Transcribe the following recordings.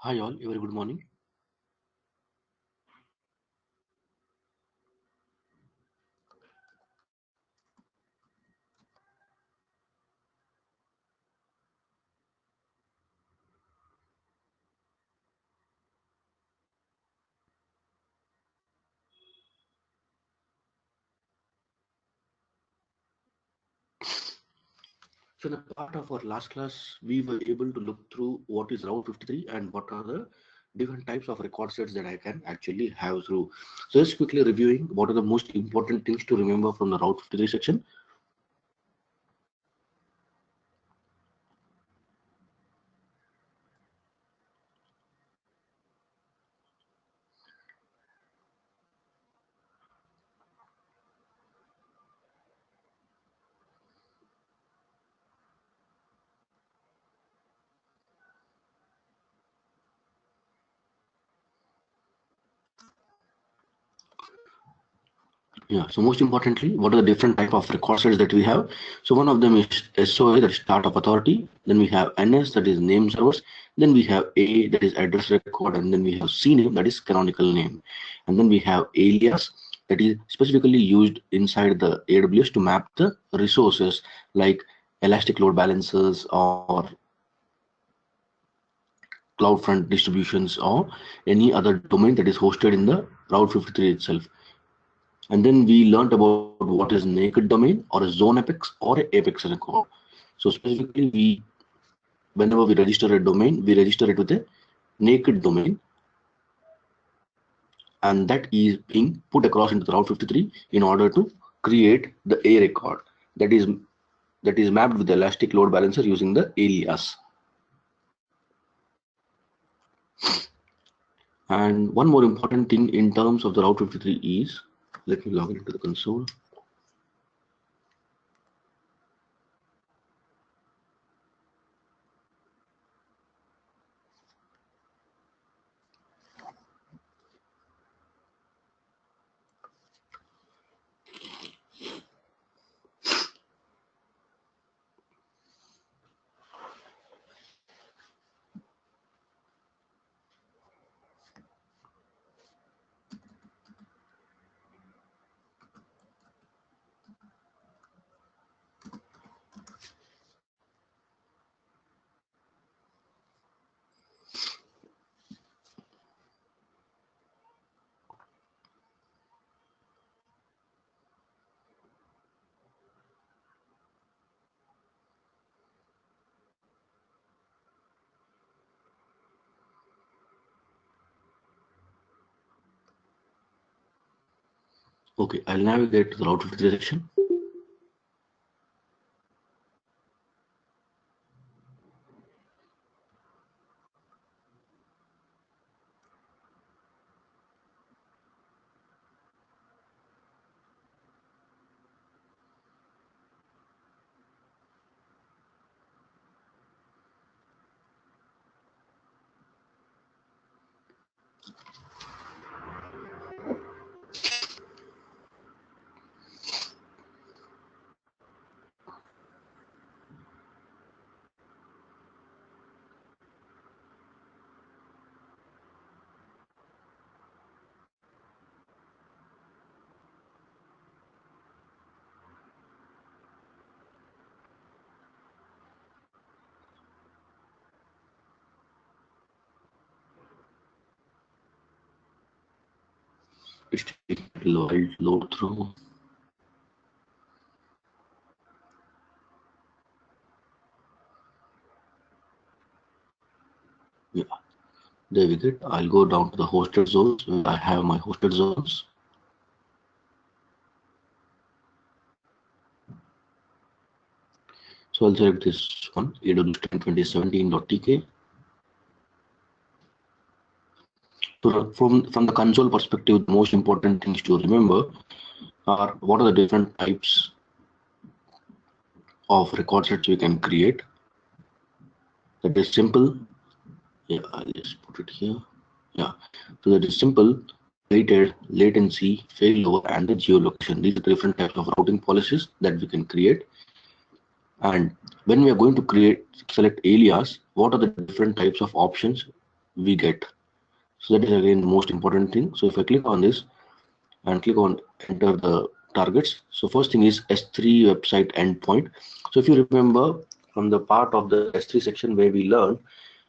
Hi all, a very good morning. So in the part of our last class, we were able to look through what is Route 53 and what are the different types of record sets that I can actually have through. So just quickly reviewing what are the most important things to remember from the Route 53 section. Yeah, so most importantly, what are the different type of record sets that we have? So one of them is SOA, that is start of authority. Then we have NS, that is name servers. Then we have A, that is address record, and then we have CNAME, that is canonical name. And then we have alias, that is specifically used inside the AWS to map the resources like elastic load balancers or CloudFront distributions or any other domain that is hosted in the Route 53 itself. And then we learned about what is naked domain or a zone apex or a apex record. So specifically, whenever we register a domain, we register it with a naked domain, and that is being put across into the Route 53 in order to create the A record that is mapped with the elastic load balancer using the alias. And one more important thing in terms of the Route 53 is, let me log into the console. Okay, I'll navigate to the Route 53 section. It's taking a while to load through. Yeah, there we go. I'll go down to the hosted zones where I have my hosted zones. So I'll select this one, AWS 10.2017.tk. So from the console perspective, the most important things to remember are what are the different types of record sets we can create. That is simple. Yeah, I'll just put it here. Yeah, so that is simple, weighted, latency, failover, and the geolocation. These are the different types of routing policies that we can create. And when we are going to select alias, what are the different types of options we get. So that is again the most important thing. So if I click on this and click on enter the targets, so first thing is S3 website endpoint. So if you remember from the part of the S3 section where we learned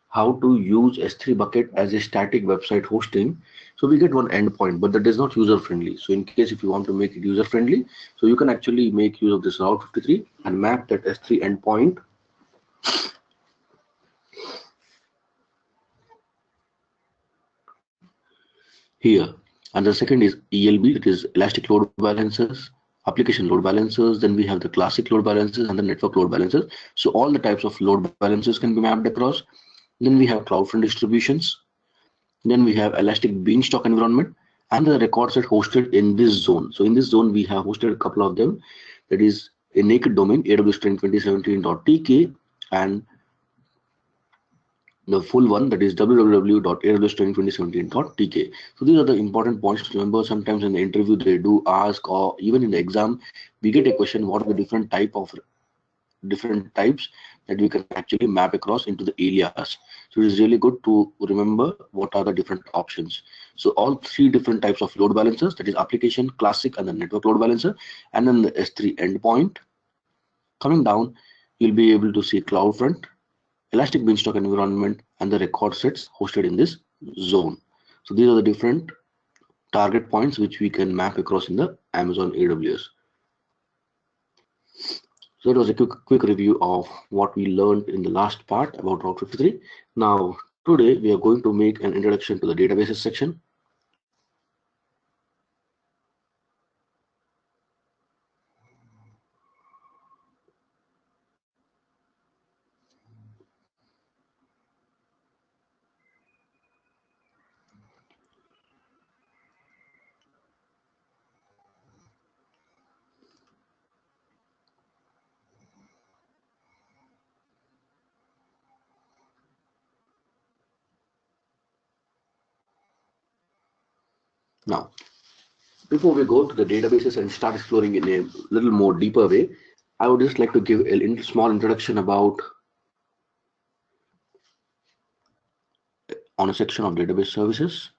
how to use S3 bucket as a static website hosting, so we get one endpoint, but that is not user friendly. So in case if you want to make it user friendly, so you can actually make use of this Route 53 and map that S3 endpoint here. And the second is ELB, that is elastic load balancers, application load balancers. Then we have the classic load balancers and the network load balancers. So all the types of load balancers can be mapped across. Then we have CloudFront distributions. Then we have elastic beanstalk environment and the record set hosted in this zone. So in this zone, we have hosted a couple of them. That is a naked domain, aws2017.tk, and the full one, that is www.aws2017.tk. So these are the important points to remember. Sometimes in the interview they do ask, or even in the exam we get a question, what are the different types that we can actually map across into the alias. So it is really good to remember what are the different options. So all three different types of load balancers, that is application, classic, and the network load balancer, and then the S3 endpoint. Coming down, you'll be able to see CloudFront, elastic beanstalk environment, and the record sets hosted in this zone. So these are the different target points which we can map across in the Amazon AWS. So it was a quick review of what we learned in the last part about Route 53. Now today we are going to make an introduction to the databases section. Now, before we go to the databases and start exploring in a little more deeper way, I would just like to give a small introduction about on a section of database services.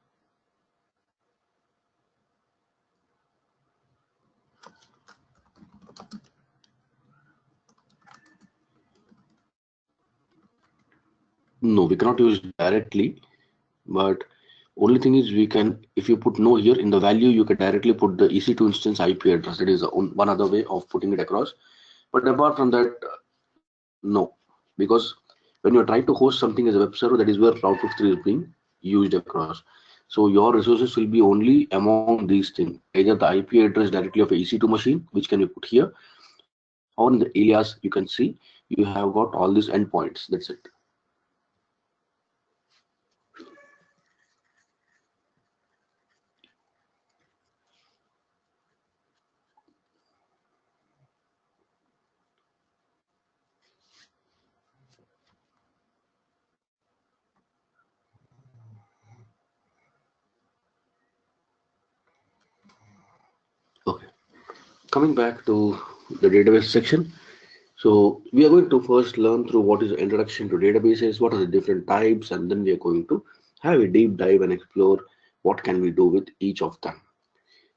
No, we cannot use directly, but only thing is we can, if you put no here in the value, you can directly put the EC2 instance IP address. That is one other way of putting it across. But apart from that, no, because when you're trying to host something as a web server, that is where Route 53 is being used across. So your resources will be only among these things, either the IP address directly of a EC2 machine, which can be put here, or in the alias you can see you have got all these endpoints. That's it. Okay. Coming back to the database section. So we are going to first learn through what is the introduction to databases, what are the different types, and then we are going to have a deep dive and explore what can we do with each of them.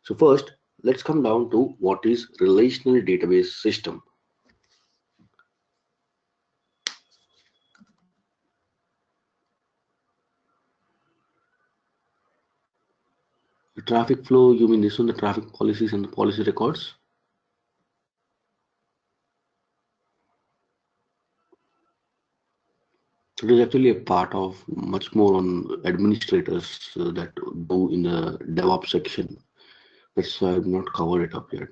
So first, let's come down to what is relational database system. The traffic flow, you mean this one, the traffic policies and the policy records? It is actually a part of much more on administrators that do in the DevOps section. That's why I've not covered it up yet.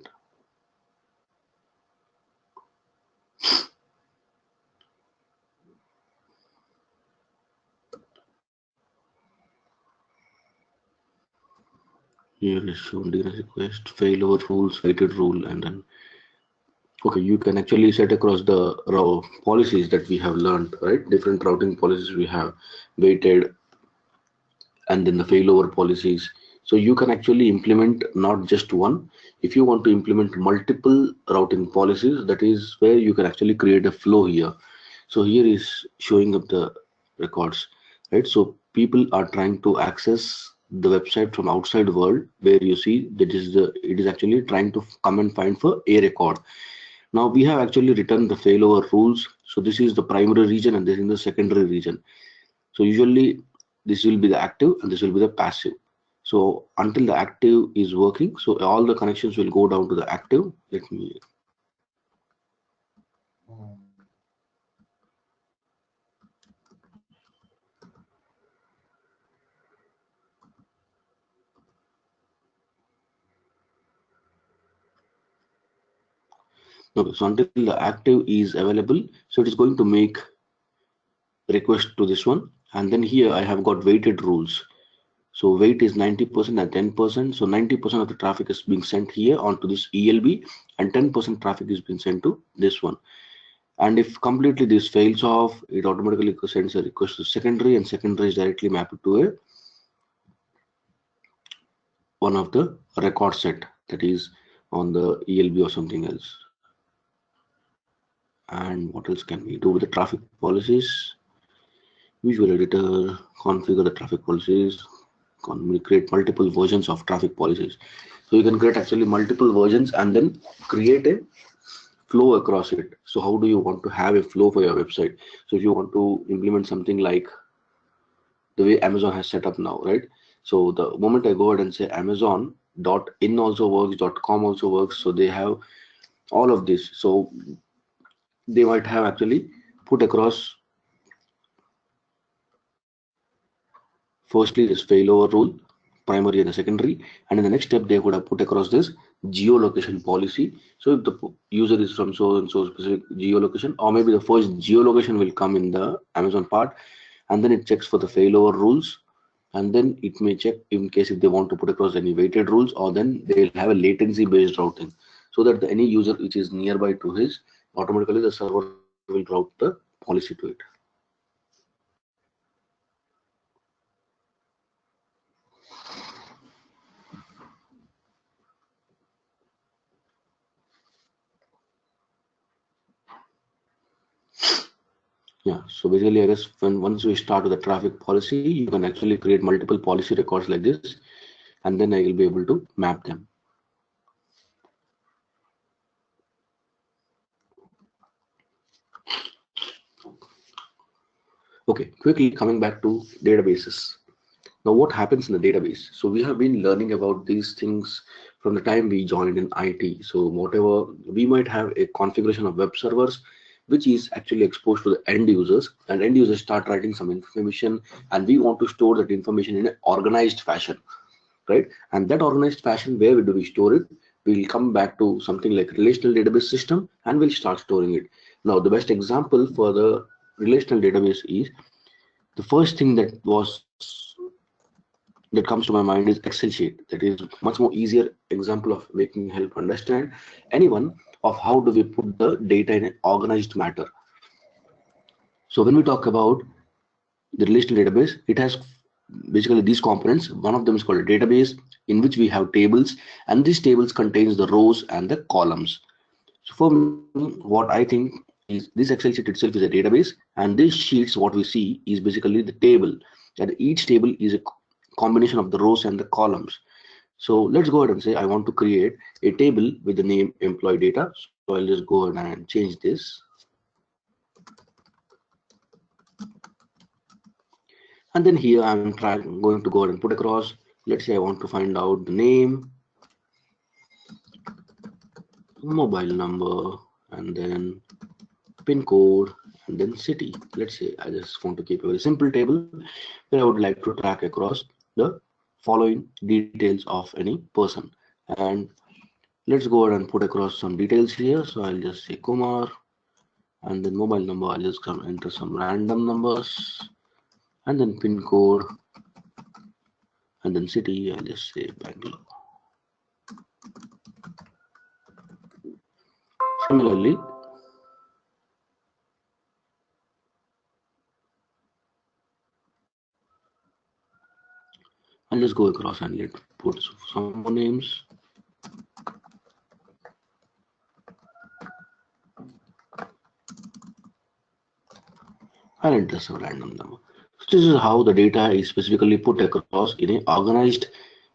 Here is shown DNS request, failover rules, weighted rule, and then okay, you can actually set across the policies that we have learned, right? Different routing policies we have, weighted, and then the failover policies. So you can actually implement not just one. If you want to implement multiple routing policies, that is where you can actually create a flow here. So here is showing up the records. right? So people are trying to access the website from outside world, where you see that is the it is actually trying to come and find for a record. Now we have actually written the failover rules. So this is the primary region and this is the secondary region. So usually this will be the active and this will be the passive. So until the active is working, so all the connections will go down to the active. Let me. Okay, so until the active is available, so it is going to make request to this one. And then here I have got weighted rules. So weight is 90% and 10%. So 90% of the traffic is being sent here onto this ELB, and 10% traffic is being sent to this one. And if completely this fails off, it automatically sends a request to secondary, and secondary is directly mapped to a one of the record set that is on the ELB or something else. And what else can we do with the traffic policies? Visual editor, configure the traffic policies, create multiple versions of traffic policies. So you can create actually multiple versions and then create a flow across it. So how do you want to have a flow for your website? So if you want to implement something like the way Amazon has set up now, right? So the moment I go ahead and say Amazon dot in also works, dot com also works. So they have all of this. So they might have actually put across firstly this failover rule, primary and the secondary, and in the next step they would have put across this geolocation policy. So if the user is from so and so specific geolocation, or maybe the first geolocation will come in the Amazon part, and then it checks for the failover rules, and then it may check in case if they want to put across any weighted rules, or then they'll have a latency based routing, so that any user which is nearby to his, automatically the server will route the policy to it. Yeah, so basically, I guess when once we start with the traffic policy, you can actually create multiple policy records like this, and then I will be able to map them. Okay, quickly coming back to databases. Now, what happens in the database? So we have been learning about these things from the time we joined in IT. So whatever we might have a configuration of web servers, which is actually exposed to the end users, and end users start writing some information, and we want to store that information in an organized fashion, right? And that organized fashion, where do we store it? We'll come back to something like relational database system, and we'll start storing it. Now, the best example for the relational database is the first thing that comes to my mind is Excel sheet. That is much more easier example of making help understand anyone of how do we put the data in an organized matter. So when we talk about the relational database, it has basically these components. One of them is called a database, in which we have tables, and these tables contains the rows and the columns. So for me, what I think is this Excel sheet itself is a database, and these sheets, what we see is basically the table, and each table is a combination of the rows and the columns. So let's go ahead and say I want to create a table with the name employee data. So I'll just go ahead and change this. And then here I'm going to go ahead and put across, let's say I want to find out the name, mobile number, and then pin code, and then city. Let's say I just want to keep a very simple table where I would like to track across the following details of any person. And let's go ahead and put across some details here. So I'll just say Kumar, and then mobile number, I'll just come enter some random numbers, and then pin code, and then city, I'll just say Bangalore. Similarly, I'll just go across and let put some more names. I'll enter some random number. This is how the data is specifically put across in an organized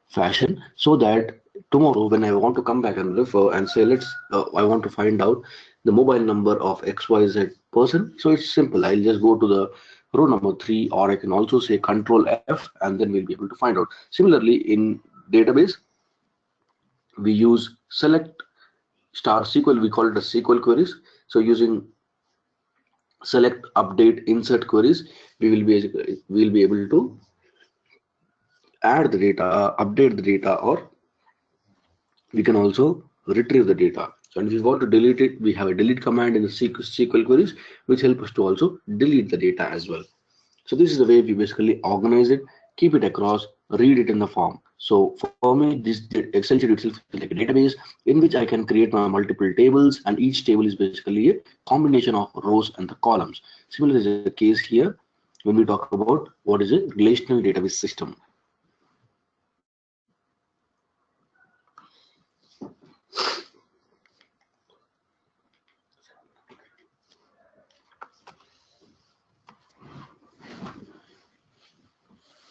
fashion, so that tomorrow when I want to come back and refer and say, I want to find out the mobile number of XYZ person. So it's simple. I'll just go to the row number 3, or I can also say Control F, and then we'll be able to find out. Similarly, in database, we use select star SQL. We call it as SQL queries. So using select, update, insert queries, we will be able to add the data, update the data, or we can also retrieve the data. So, and if we want to delete it, we have a delete command in the SQL queries, which help us to also delete the data as well. So this is the way we basically organize it, keep it across, read it in the form. So for me, this Excel sheet itself is like a database in which I can create my multiple tables, and each table is basically a combination of rows and the columns. Similar is the case here when we talk about what is a relational database system.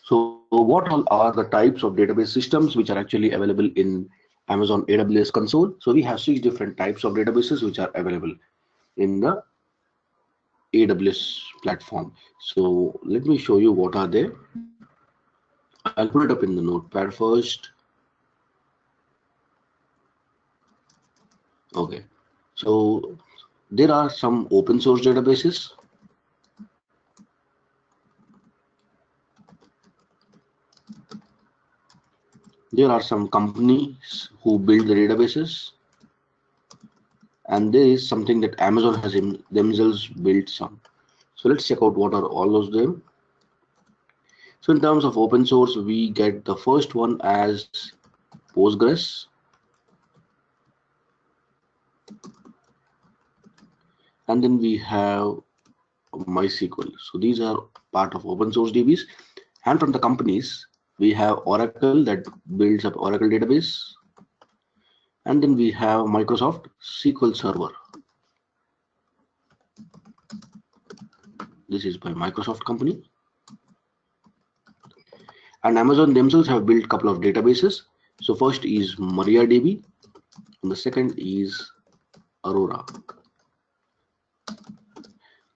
So what all are the types of database systems which are actually available in Amazon AWS console? So we have 6 different types of databases which are available in the AWS platform. So let me show you what are they. I'll put it up in the notepad first. Okay, so there are some open source databases. There are some companies who build the databases, and there is something that Amazon has themselves built some. So let's check out what are all of them. So in terms of open source, we get the first one as Postgres, and then we have MySQL. So these are part of open source DBs. And from the companies, we have Oracle that builds up Oracle database, and then we have Microsoft SQL Server. This is by Microsoft company. And Amazon themselves have built a couple of databases. So first is MariaDB, and the second is Aurora.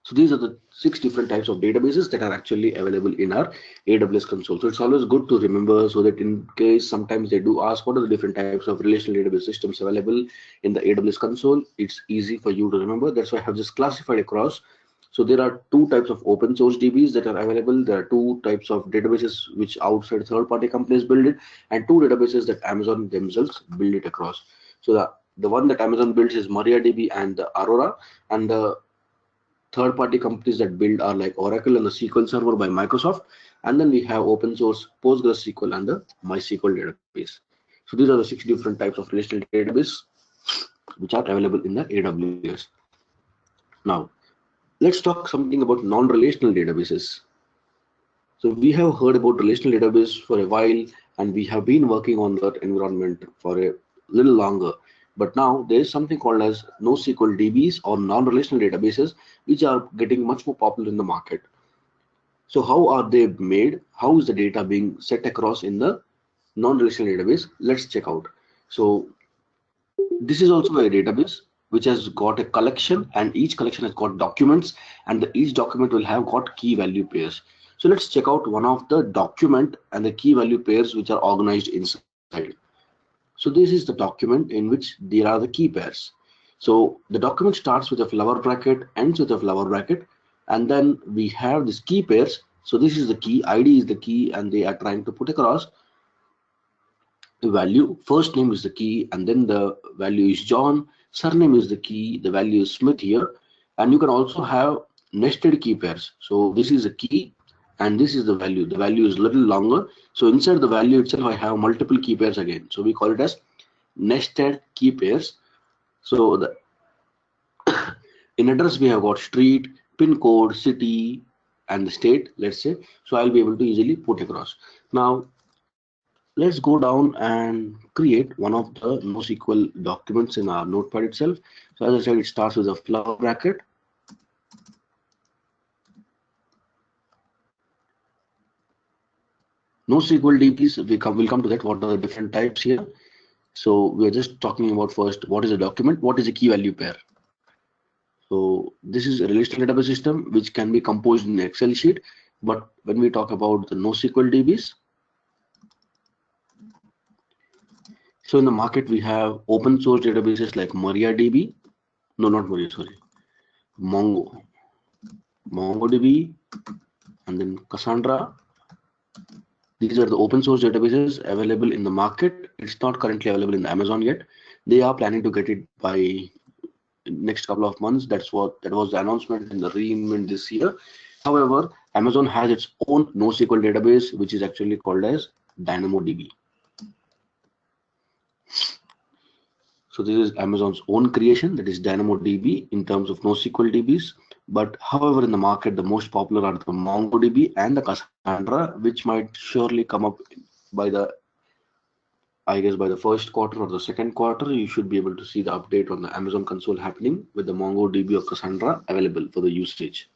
So these are the 6 different types of databases that are actually available in our AWS console. So it's always good to remember, so that in case sometimes they do ask what are the different types of relational database systems available in the AWS console, it's easy for you to remember. That's why I have just classified across. So there are 2 types of open source DBs that are available. There are 2 types of databases which outside third-party companies build it, and 2 databases that Amazon themselves build it across. So the one that Amazon builds is MariaDB and the Aurora, and the third-party companies that build are like Oracle and the SQL Server by Microsoft, and then we have open source PostgreSQL and the MySQL database. So these are the 6 different types of relational database which are available in the AWS. Now, let's talk something about non-relational databases. So we have heard about relational database for a while, and we have been working on that environment for a little longer. But now there is something called as NoSQL DBs or non-relational databases, which are getting much more popular in the market. So how are they made? How is the data being set across in the non-relational database? Let's check out. So this is also a database which has got a collection, and each collection has got documents, and each document will have got key value pairs. So let's check out one of the document and the key value pairs which are organized inside. So this is the document in which there are the key pairs. So the document starts with a flower bracket, ends with a flower bracket, and then we have these key pairs. So this is the key, ID is the key, and they are trying to put across the value. First name is the key, and then the value is John. Surname is the key, the value is Smith here. And you can also have nested key pairs. So this is a key, and this is the value. The value is a little longer. So inside the value itself, I have multiple key pairs again. So we call it as nested key pairs. So the in address, we have got street, pin code, city, and the state, let's say. So I'll be able to easily put across. Now, let's go down and create one of the NoSQL documents in our notepad itself. So as I said, it starts with a flower bracket. NoSQL DBs, we'll come to that. What are the different types here? So we are just talking about first, what is a document? What is a key value pair? So this is a relational database system which can be composed in Excel sheet. But when we talk about the NoSQL DBs, so in the market we have open source databases like MariaDB. No, not Maria, sorry. MongoDB, and then Cassandra. These are the open source databases available in the market. It's not currently available in Amazon yet. They are planning to get it by next couple of months. That was the announcement in the reInvent this year. However, Amazon has its own NoSQL database, which is actually called as DynamoDB. So this is Amazon's own creation, that is DynamoDB in terms of NoSQL DBs. But however, in the market, the most popular are the MongoDB and the Cassandra, which might surely come up by the, I guess, by the first quarter or the second quarter. You should be able to see the update on the Amazon console happening with the MongoDB or Cassandra available for the usage.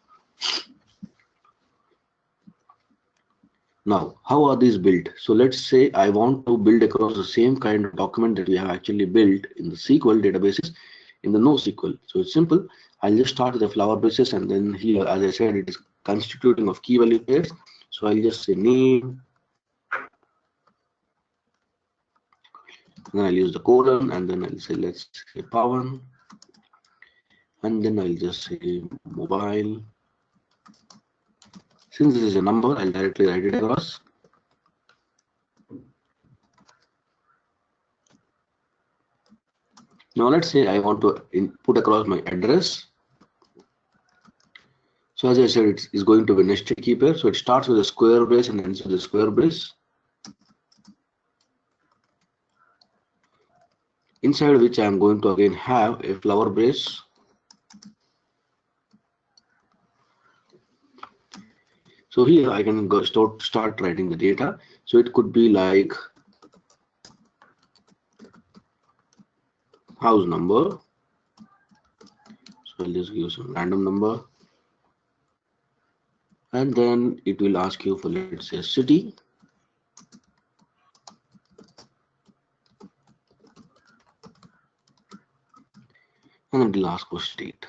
Now, how are these built? So let's say I want to build across the same kind of document that we have actually built in the SQL databases in the NoSQL. So it's simple. I'll just start with the flower basis, and then here, as I said, it is constituting of key value pairs. So I'll just say name, and then I'll use the colon, and then I'll say, let's say Pawan, and then I'll just say mobile. Since this is a number, I'll directly write it across. Now let's say I want to put across my address. So as I said, it's going to be nested key pair. So it starts with a square brace and ends with a square brace, inside which I am going to again have a flower brace. So here I can go start writing the data. So it could be like house number. So I'll just give some random number. And then it will ask you for, let's say, city. And then it will ask for state.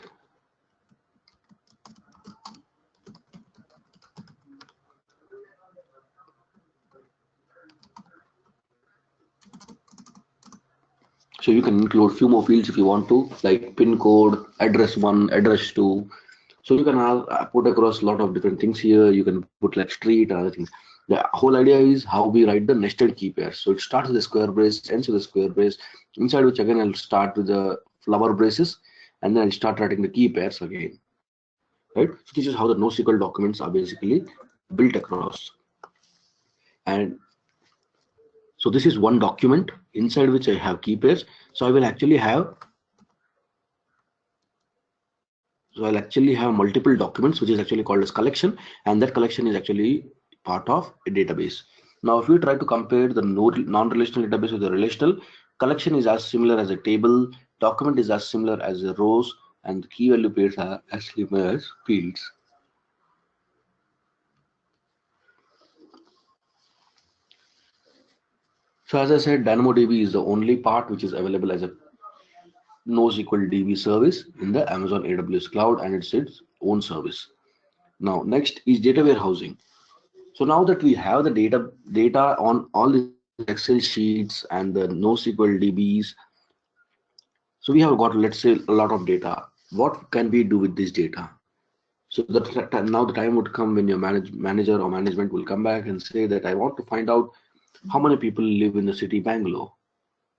So you can include few more fields if you want to, like pin code, address 1, address 2. So you can put across a lot of different things here. You can put like street and other things. The whole idea is how we write the nested key pairs. So it starts with a square brace, ends with a square brace, inside which again I'll start with the flower braces, and then I'll start writing the key pairs again. Right? So this is how the NoSQL documents are basically built across. And so this is one document inside which I have key pairs. So I will actually have I'll actually have multiple documents, which is actually called as collection, and that collection is actually part of a database. Now, if we try to compare the non-relational database with the relational, collection is as similar as a table, document is as similar as the rows, and the key value pairs are as similar as fields. So as I said, DynamoDB is the only part which is available as a NoSQL DB service in the Amazon AWS cloud, and it's its own service. Now, next is data warehousing. So now that we have the data on all the Excel sheets and the NoSQL DBs, so we have got, let's say, a lot of data. What can we do with this data? So that now the time would come when your manager or management will come back and say that I want to find out how many people live in the city Bangalore.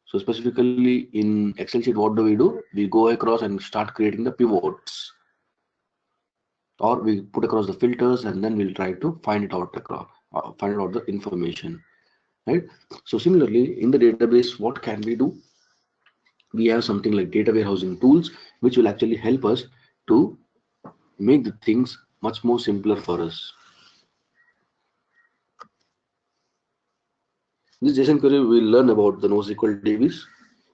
So specifically in Excel sheet, what do? We go across and start creating the pivots, or we put across the filters, and then we'll try to find it out across, find out the information, right? So similarly, in the database, what can we do? We have something like data warehousing tools, which will actually help us to make the things much more simpler for us. This JSON query, we'll learn about the NoSQL DBs.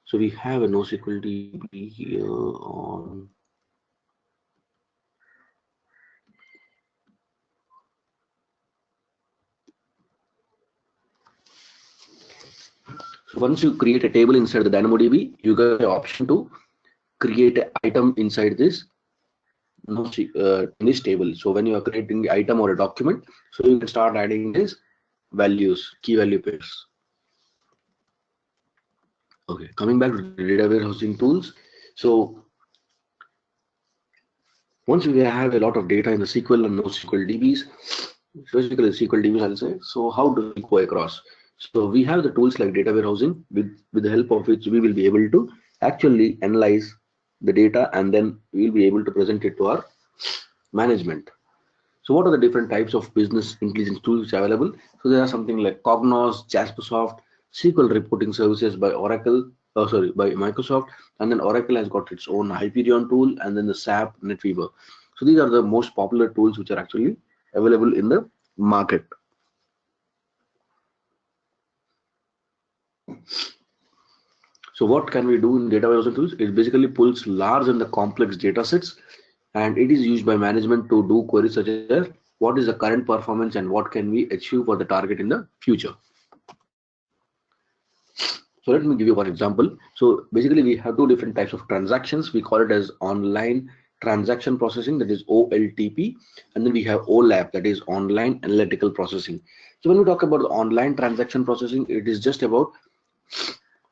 So we have a NoSQL DB here on. So once you create a table inside the DynamoDB, you get the option to create an item inside this in this table. So when you are creating the item or a document, so you can start adding these values, key value pairs. Okay, coming back to the data warehousing tools. So once we have a lot of data in the SQL and NoSQL DBs, specifically SQL DBs, I'll say. So how do we go across? So we have the tools like data warehousing, with the help of which we will be able to actually analyze the data, and then we'll be able to present it to our management. So what are the different types of business intelligence tools which are available? So there are something like Cognos, Jaspersoft, SQL reporting services by Oracle, by Microsoft, and then Oracle has got its own Hyperion tool, and then the SAP NetWeaver. So these are the most popular tools which are actually available in the market. So what can we do in data warehousing tools? It basically pulls large and the complex data sets, and it is used by management to do queries such as what is the current performance and what can we achieve for the target in the future. So let me give you one example. So basically we have two different types of transactions. We call it as online transaction processing, that is OLTP, and then we have OLAP, that is online analytical processing. So when we talk about the online transaction processing, it is just about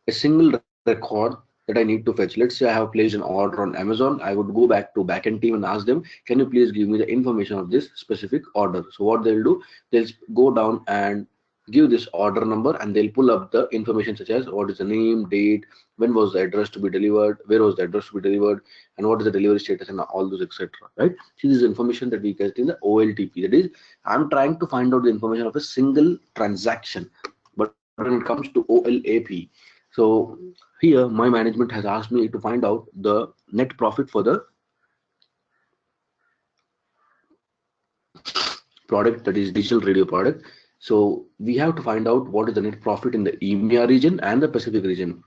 a single record that I need to fetch. Let's say I have placed an order on Amazon. I would go back to backend team and ask them, can you please give me the information of this specific order? So what they'll do, they'll go down and give this order number, and they'll pull up the information such as what is the name, date, when was the address to be delivered, where was the address to be delivered, and what is the delivery status, and all those, etc. Right? See, this is information that we get in the OLTP. That is, I'm trying to find out the information of a single transaction. But when it comes to OLAP, so here my management has asked me to find out the net profit for the product, that is digital radio product. So we have to find out what is the net profit in the EMEA region and the Pacific region.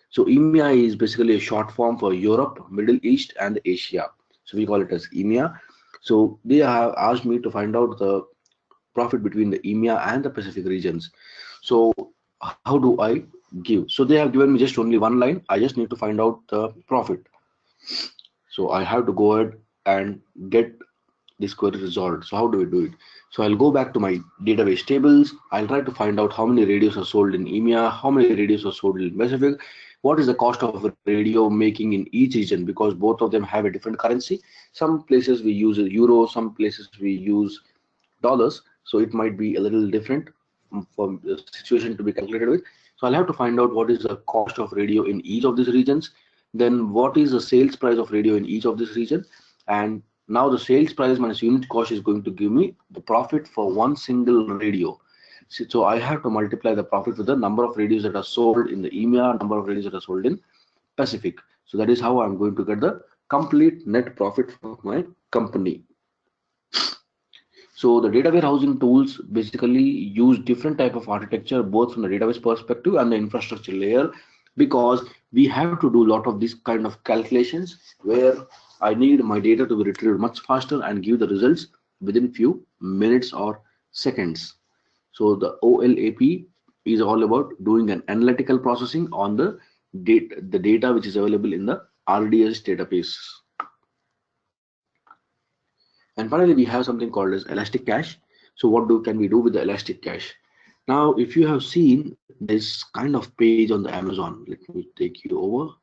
So EMEA is basically a short form for Europe, Middle East, and Asia. So we call it as EMEA. So they have asked me to find out the profit between the EMEA and the Pacific regions. So how do I give? So they have given me just only one line. I just need to find out the profit. So I have to go ahead and get this query resolved. So how do we do it? So I'll go back to my database tables. I'll try to find out how many radios are sold in EMEA, how many radios are sold in Pacific, what is the cost of radio making in each region, because both of them have a different currency. Some places we use euro, some places we use dollars. So it might be a little different for the situation to be calculated with. So I'll have to find out what is the cost of radio in each of these regions. Then what is the sales price of radio in each of this region, and now the sales price minus unit cost is going to give me the profit for one single radio. So I have to multiply the profit with the number of radios that are sold in the EMEA, number of radios that are sold in Pacific. So that is how I'm going to get the complete net profit for my company. So the data warehousing tools basically use different type of architecture, both from the database perspective and the infrastructure layer, because we have to do a lot of this kind of calculations where I need my data to be retrieved much faster and give the results within few minutes or seconds. So the OLAP is all about doing an analytical processing on the data which is available in the RDS database. And finally, we have something called as Elastic Cache. So what can we do with the Elastic Cache? Now, if you have seen this kind of page on the Amazon, let me take you over.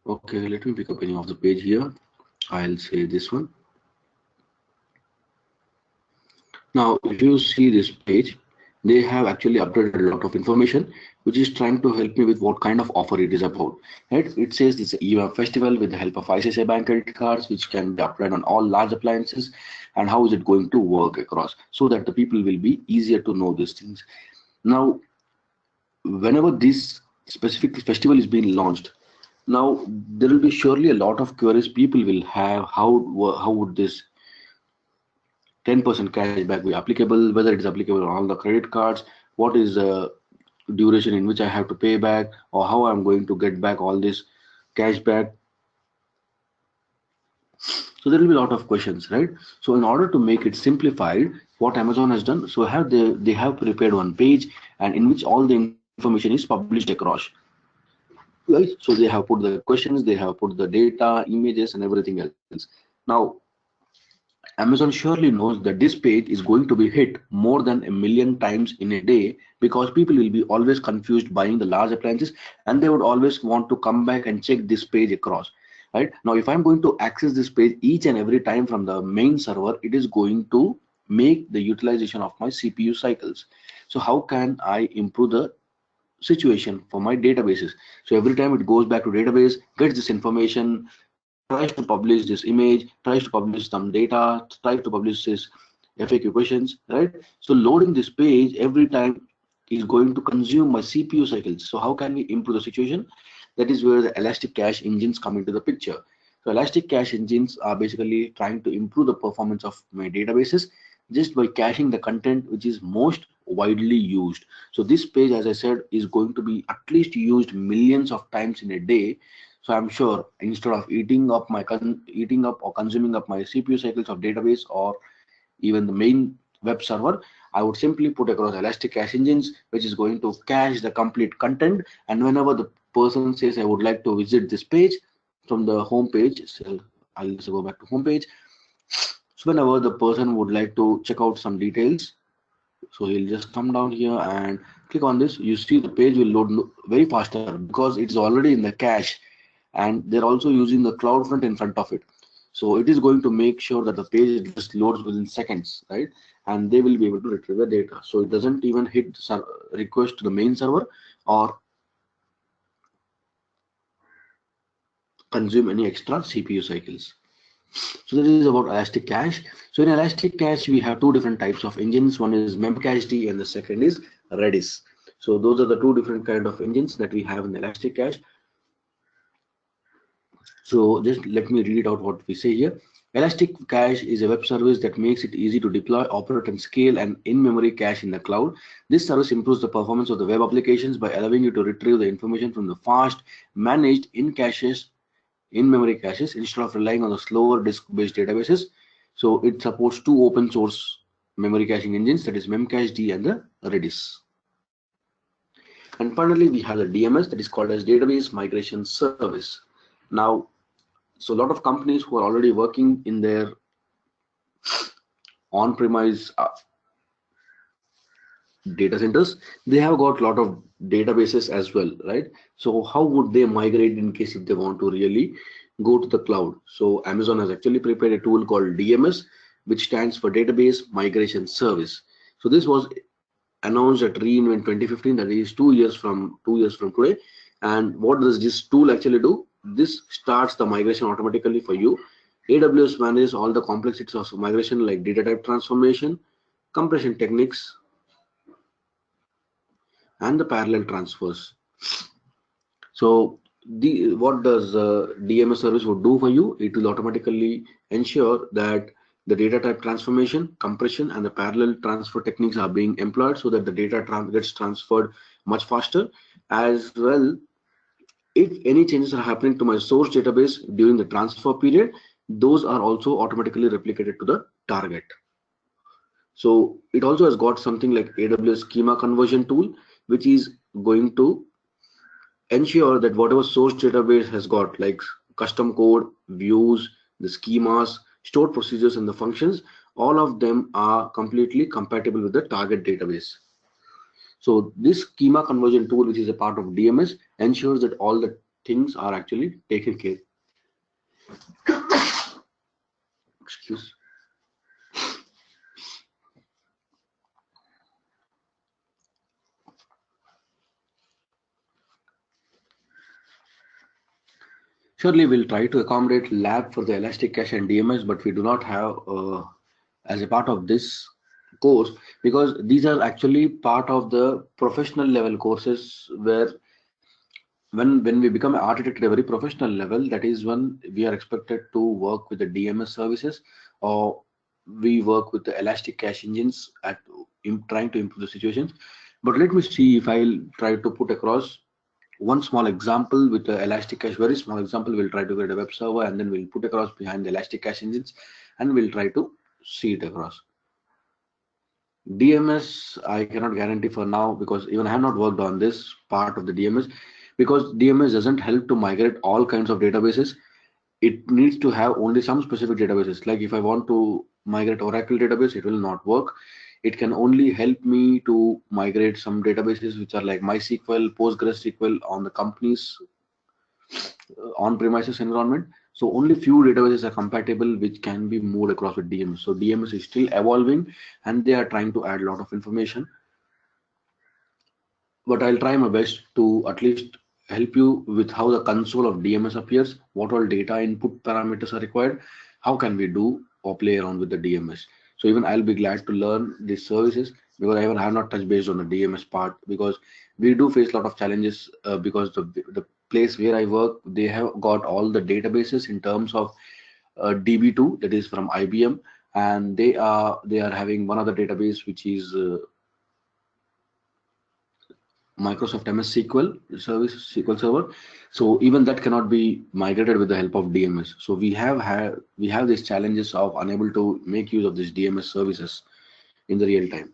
Okay, let me pick up any of the page here. I'll say this one. Now, if you see this page, they have actually updated a lot of information, which is trying to help me with what kind of offer it is about. Right? It says it's an EVA festival with the help of ICICI Bank credit cards, which can be applied on all large appliances, and how is it going to work across, so that the people will be easier to know these things. Now, whenever this specific festival is being launched, now there will be surely a lot of queries people will have. How would this 10% cashback be applicable? Whether it is applicable on all the credit cards? What is the duration in which I have to pay back, or how I'm going to get back all this cashback? So there will be a lot of questions, right? So in order to make it simplified, what Amazon has done, so they have prepared one page, and in which all the information is published across, right? So they have put the questions, they have put the data, images, and everything else. Now, Amazon surely knows that this page is going to be hit more than a million times in a day, because people will be always confused buying the large appliances, and they would always want to come back and check this page across. Right now, if I'm going to access this page each and every time from the main server, it is going to make the utilization of my CPU cycles. So how can I improve the situation for my databases? So every time it goes back to database, gets this information, tries to publish this image, tries to publish some data, tries to publish this FAQ questions, right? So loading this page every time is going to consume my CPU cycles. So how can we improve the situation? That is where the Elastic Cache engines come into the picture. So Elastic Cache engines are basically trying to improve the performance of my databases just by caching the content which is most widely used. So this page, as I said, is going to be at least used millions of times in a day. So I'm sure instead of eating up or consuming up my CPU cycles of database or even the main web server, I would simply put across Elastic Cache engines, which is going to cache the complete content. And whenever the person says, I would like to visit this page from the home page, so I'll just go back to home page. So whenever the person would like to check out some details, so he'll just come down here and click on this. You see the page will load very faster because it's already in the cache, and they're also using the CloudFront in front of it. So it is going to make sure that the page just loads within seconds, right? And they will be able to retrieve the data. So it doesn't even hit request to the main server or consume any extra CPU cycles. So that is about Elastic Cache. So in Elastic Cache, we have two different types of engines. One is Memcached and the second is Redis. So those are the two different kind of engines that we have in Elastic Cache. So just let me read out what we say here. Elastic Cache is a web service that makes it easy to deploy, operate, and scale an in-memory cache in the cloud. This service improves the performance of the web applications by allowing you to retrieve the information from the fast, managed in-memory caches instead of relying on the slower disk-based databases. So it supports two open source memory caching engines, that is Memcached and the Redis. And finally, we have the DMS, that is called as Database Migration Service. Now, so a lot of companies who are already working in their on-premise data centers, they have got a lot of databases as well, right? So how would they migrate in case if they want to really go to the cloud? So Amazon has actually prepared a tool called DMS, which stands for Database Migration Service. So this was announced at reInvent 2015, that is 2 years from today. And what does this tool actually do? This starts the migration automatically for you. AWS manages all the complexities of migration like data type transformation, compression techniques, and the parallel transfers. So what does DMS service would do for you? It will automatically ensure that the data type transformation, compression, and the parallel transfer techniques are being employed so that the data gets transferred much faster. As well, if any changes are happening to my source database during the transfer period, those are also automatically replicated to the target. So it also has got something like AWS schema conversion tool, which is going to ensure that whatever source database has got like custom code, views, the schemas, stored procedures, and the functions, all of them are completely compatible with the target database. So this schema conversion tool, which is a part of DMS, ensures that all the things are actually taken care. Excuse. Surely we'll try to accommodate lab for the Elastic Cache and DMS, but we do not have, as a part of this course, because these are actually part of the professional level courses where when we become an architect at a very professional level, that is when we are expected to work with the DMS services, or we work with the elastic cache engines at trying to improve the situations. But let me see if I'll try to put across one small example with the elastic cache, very small example. We'll try to create a web server and then we'll put across behind the elastic cache engines and we'll try to see it across. DMS, I cannot guarantee for now because even I have not worked on this part of the DMS, because DMS doesn't help to migrate all kinds of databases. It needs to have only some specific databases. Like if I want to migrate Oracle database, it will not work. It can only help me to migrate some databases which are like MySQL, PostgreSQL on the company's on-premises environment. So only few databases are compatible which can be moved across with DMS. So DMS is still evolving and they are trying to add a lot of information. But I'll try my best to at least help you with how the console of DMS appears, what all data input parameters are required, how can we do or play around with the DMS. So even I'll be glad to learn these services, because I even have not touched base on the DMS part, because we do face a lot of challenges because the place where I work, they have got all the databases in terms of DB2, that is from IBM, and they are having one other database which is Microsoft MS SQL service, SQL Server. So even that cannot be migrated with the help of DMS. So we have these challenges of unable to make use of these DMS services in the real time.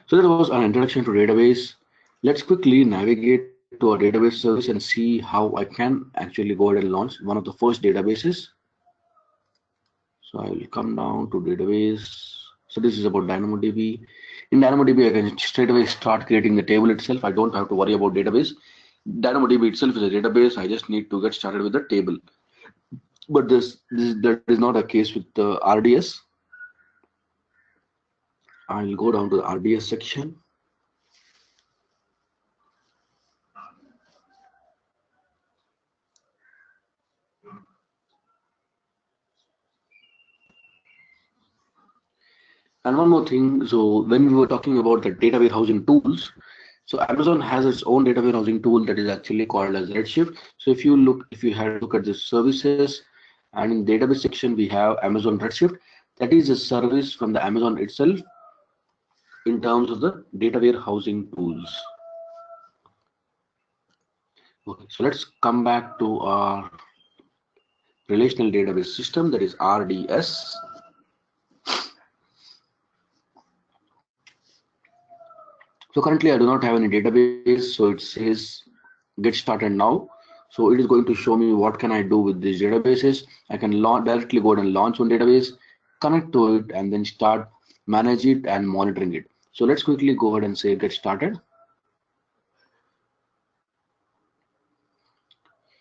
So that was an introduction to database. Let's quickly navigate to a database service and see how I can actually go ahead and launch one of the first databases. So I will come down to database. So this is about DynamoDB. In DynamoDB, I can straight away start creating the table itself. I don't have to worry about database. DynamoDB itself is a database. I just need to get started with the table. But that is not a case with the RDS. I'll go down to the RDS section. And one more thing, so when we were talking about the data warehousing tools, so Amazon has its own data warehousing tool that is actually called as Redshift. So if you had a look at the services, and in database section we have Amazon Redshift. That is a service from the Amazon itself in terms of the data warehousing tools. Okay, so let's come back to our relational database system, that is RDS. So currently I do not have any database, so it says get started now. So it is going to show me what can I do with these databases. I can directly go ahead and launch one database, connect to it, and then start manage it and monitoring it. So let's quickly go ahead and say get started.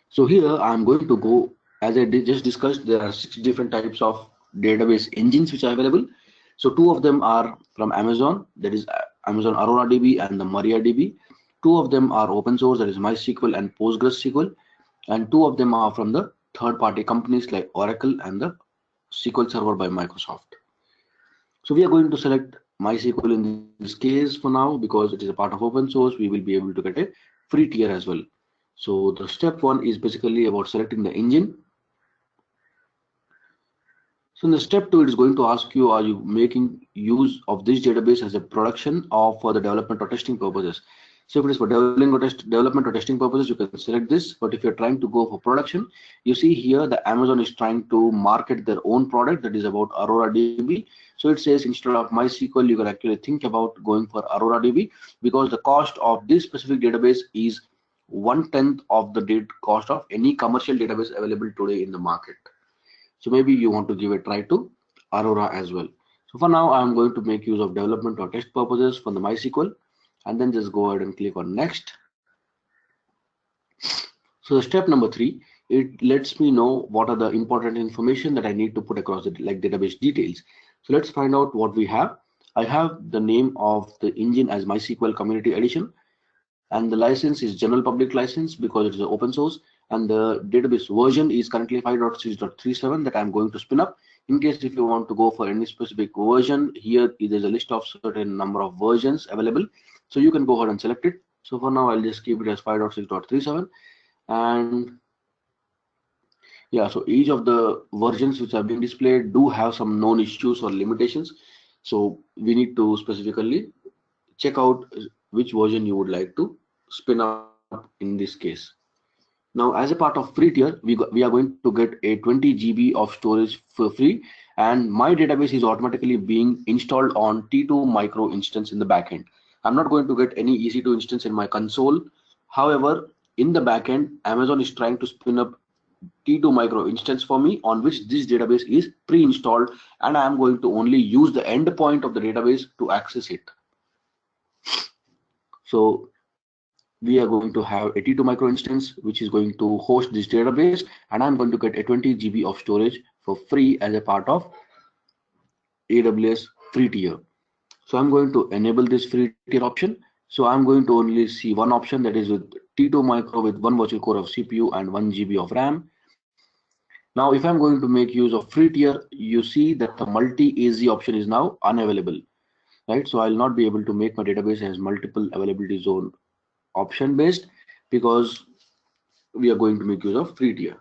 So here I'm going to go, as I just discussed, there are 6 different types of database engines which are available. So 2 of them are from Amazon, that is Amazon Aurora DB and the MariaDB. 2 of them are open source, that is MySQL and PostgreSQL, and 2 of them are from the third-party companies like Oracle and the SQL Server by Microsoft. So we are going to select MySQL in this case for now, because it is a part of open source. We will be able to get a free tier as well. So the step 1 is basically about selecting the engine. So in the step 2, it is going to ask you, are you making use of this database as a production or for the development or testing purposes? So if it is for development or testing purposes, you can select this. But if you're trying to go for production, you see here the Amazon is trying to market their own product, that is about Aurora DB. So it says instead of MySQL, you can actually think about going for Aurora DB, because the cost of this specific database is 1/10 of the cost of any commercial database available today in the market. So maybe you want to give a try to Aurora as well. So for now, I'm going to make use of development or test purposes for the MySQL, and then just go ahead and click on next. So the step number 3, it lets me know what are the important information that I need to put across it, like database details. So let's find out what we have. I have the name of the engine as MySQL Community Edition, and the license is general public license because it is open source, and the database version is currently 5.6.37 that I'm going to spin up. In case if you want to go for any specific version, here there's a list of certain number of versions available, so you can go ahead and select it. So for now I'll just keep it as 5.6.37, and yeah, so each of the versions which have been displayed do have some known issues or limitations, so we need to specifically check out which version you would like to spin up in this case. Now, as a part of free tier, we are going to get a 20 GB of storage for free, and my database is automatically being installed on T2 micro instance in the backend. I'm not going to get any EC2 instance in my console. However, in the backend, Amazon is trying to spin up T2 micro instance for me, on which this database is pre-installed, and I am going to only use the endpoint of the database to access it. So we are going to have a T2 micro instance which is going to host this database, and I'm going to get a 20 GB of storage for free as a part of AWS free tier. So I'm going to enable this free tier option. So I'm going to only see one option, that is with T2 micro with 1 virtual core of CPU and 1 GB of RAM. Now if I'm going to make use of free tier, you see that the multi-AZ option is now unavailable, right? So I'll not be able to make my database as multiple availability zone option based, because we are going to make use of free tier.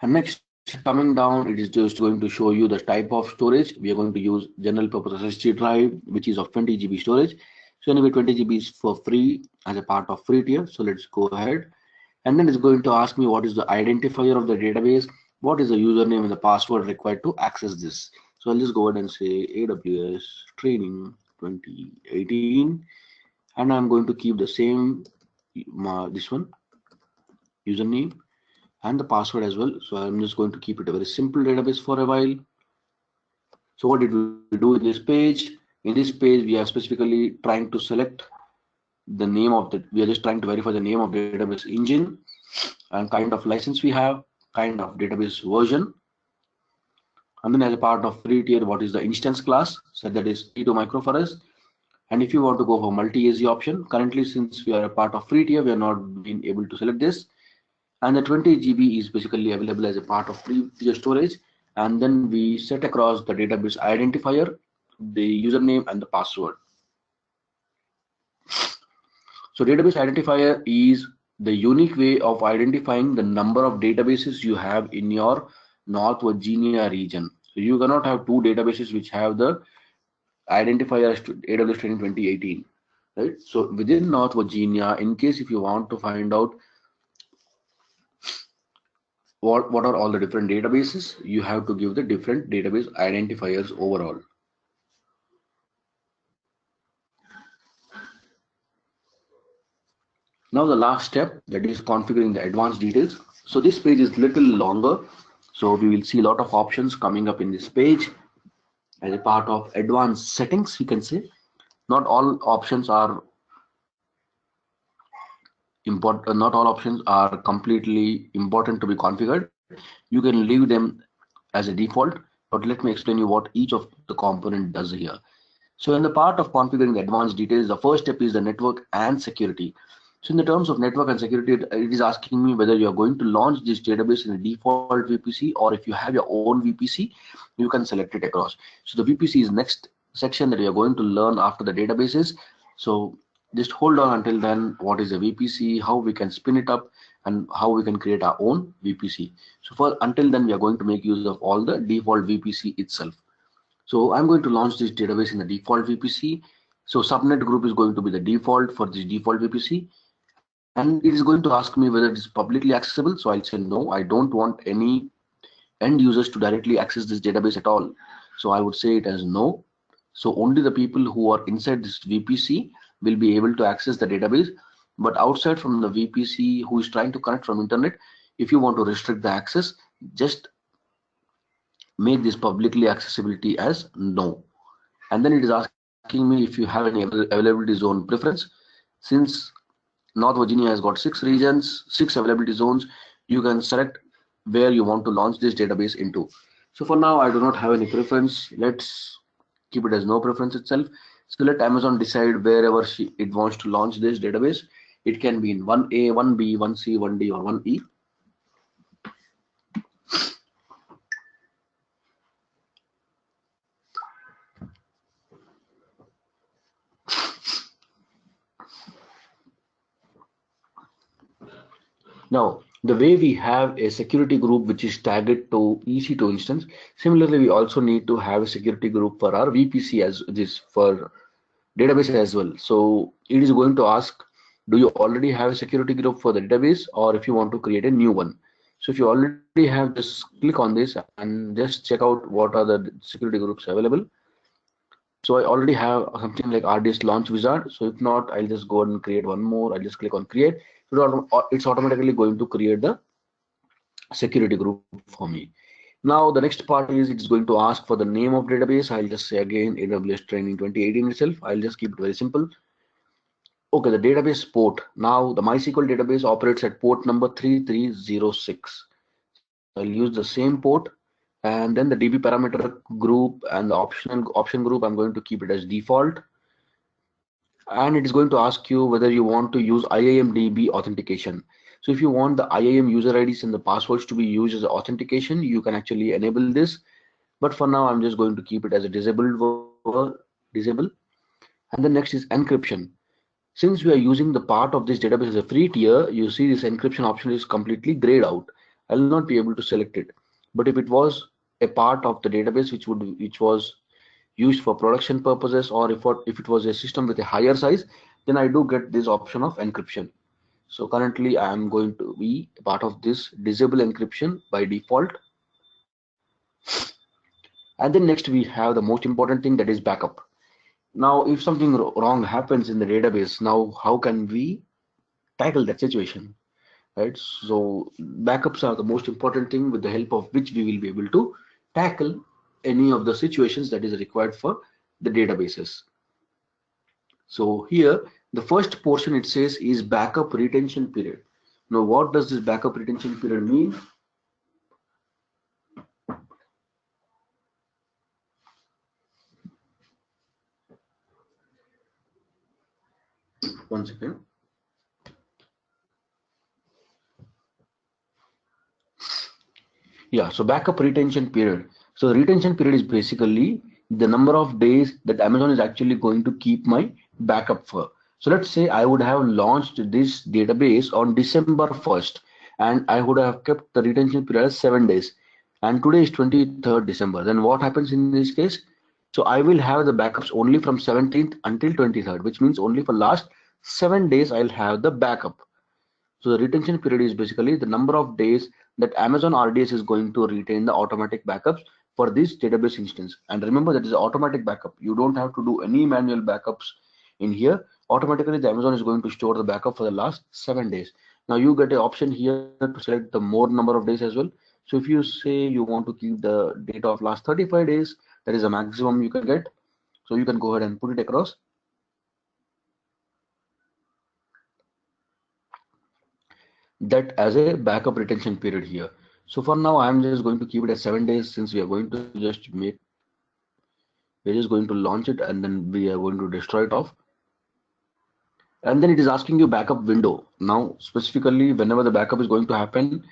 And next, coming down, it is just going to show you the type of storage. We are going to use general purpose SSD drive, which is of 20 GB storage. So anyway, 20 GB is for free as a part of free tier. So let's go ahead. And then it's going to ask me what is the identifier of the database, what is the username and the password required to access this. So I'll just go ahead and say AWS training 2018, and I'm going to keep the same this one username and the password as well. So I'm just going to keep it a very simple database for a while. So what did we do in this page? In this page, we are specifically trying to select the name of the, we are just trying to verify the name of database engine and kind of license we have, kind of database version. And then as a part of free tier, what is the instance class? So that is T2 micro for us. And if you want to go for multi-AZ option, currently since we are a part of free tier, we are not being able to select this. And the 20 GB is basically available as a part of free tier storage. And then we set across the database identifier, the username and the password. So database identifier is the unique way of identifying the number of databases you have in your North Virginia region. So you cannot have two databases which have the identifier as AWS Training 2018, right? So within North Virginia, in case if you want to find out what are all the different databases, you have to give the different database identifiers overall. Now the last step, that is configuring the advanced details. So this page is little longer, so we will see a lot of options coming up in this page as a part of advanced settings, you can say. Not all options are important, not all options are completely important to be configured. You can leave them as a default, but let me explain you what each of the component does here. So in the part of configuring the advanced details, the first step is the network and security. So in the terms of network and security, it is asking me whether you are going to launch this database in a default VPC, or if you have your own VPC, you can select it across. So the VPC is next section that we are going to learn after the databases. So just hold on until then, what is a VPC, how we can spin it up, and how we can create our own VPC. So for until then, we are going to make use of all the default VPC itself. So I'm going to launch this database in the default VPC. So subnet group is going to be the default for this default VPC. And it is going to ask me whether it is publicly accessible. So I'll say no, I don't want any end users to directly access this database at all. So I would say it as no. So only the people who are inside this VPC will be able to access the database. But outside from the VPC who is trying to connect from internet, if you want to restrict the access, just make this publicly accessibility as no. And then it is asking me if you have any availability zone preference. Since North Virginia has got 6 regions, 6 availability zones, you can select where you want to launch this database into. So for now, I do not have any preference. Let's keep it as no preference itself. So let Amazon decide wherever it wants to launch this database. It can be in 1A, 1B, 1C, 1D, or 1E. Now, the way we have a security group which is tagged to EC2 instance, similarly, we also need to have a security group for our VPC as this for database as well. So it is going to ask, do you already have a security group for the database, or if you want to create a new one? So if you already have, just click on this and just check out what are the security groups available. So I already have something like RDS launch wizard. So if not, I'll just go and create one more. I'll just click on create. So it's automatically going to create the security group for me. Now the next part is it's going to ask for the name of database. I'll just say again AWS training 2018 itself. I'll just keep it very simple. Okay, the database port. Now the MySQL database operates at port number 3306. So I'll use the same port, and then the DB parameter group and the option group, I'm going to keep it as default. And it is going to ask you whether you want to use IAMDB authentication. So if you want the IAM user IDs and the passwords to be used as authentication, you can actually enable this. But for now, I'm just going to keep it as a disable. And then next is encryption. Since we are using the part of this database as a free tier, you see this encryption option is completely grayed out. I'll not be able to select it. But if it was a part of the database which was used for production purposes, or if it was a system with a higher size, then I do get this option of encryption. So currently I am going to be part of this disable encryption by default. And then next we have the most important thing, that is backup. Now if something wrong happens in the database, now how can we tackle that situation, right? So backups are the most important thing, with the help of which we will be able to tackle any of the situations that is required for the databases. So here the first portion it says is backup retention period. Now what does this backup retention period mean? One second. Yeah, so backup retention period. So the retention period is basically the number of days that Amazon is actually going to keep my backup for. So let's say I would have launched this database on December 1st, and I would have kept the retention period as 7 days. And today is 23rd December. Then what happens in this case? So I will have the backups only from 17th until 23rd, which means only for last 7 days I'll have the backup. So the retention period is basically the number of days that Amazon RDS is going to retain the automatic backups for this database instance. And remember, that is automatic backup. You don't have to do any manual backups in here. Automatically, the Amazon is going to store the backup for the last 7 days. Now you get an option here to select the more number of days as well. So if you say you want to keep the data of last 35 days, that is the maximum you can get. So you can go ahead and put it across. That as a backup retention period here. So for now, I'm just going to keep it at 7 days, since we are going to just we're just going to launch it and then we are going to destroy it off. And then it is asking you backup window. Now, specifically, whenever the backup is going to happen,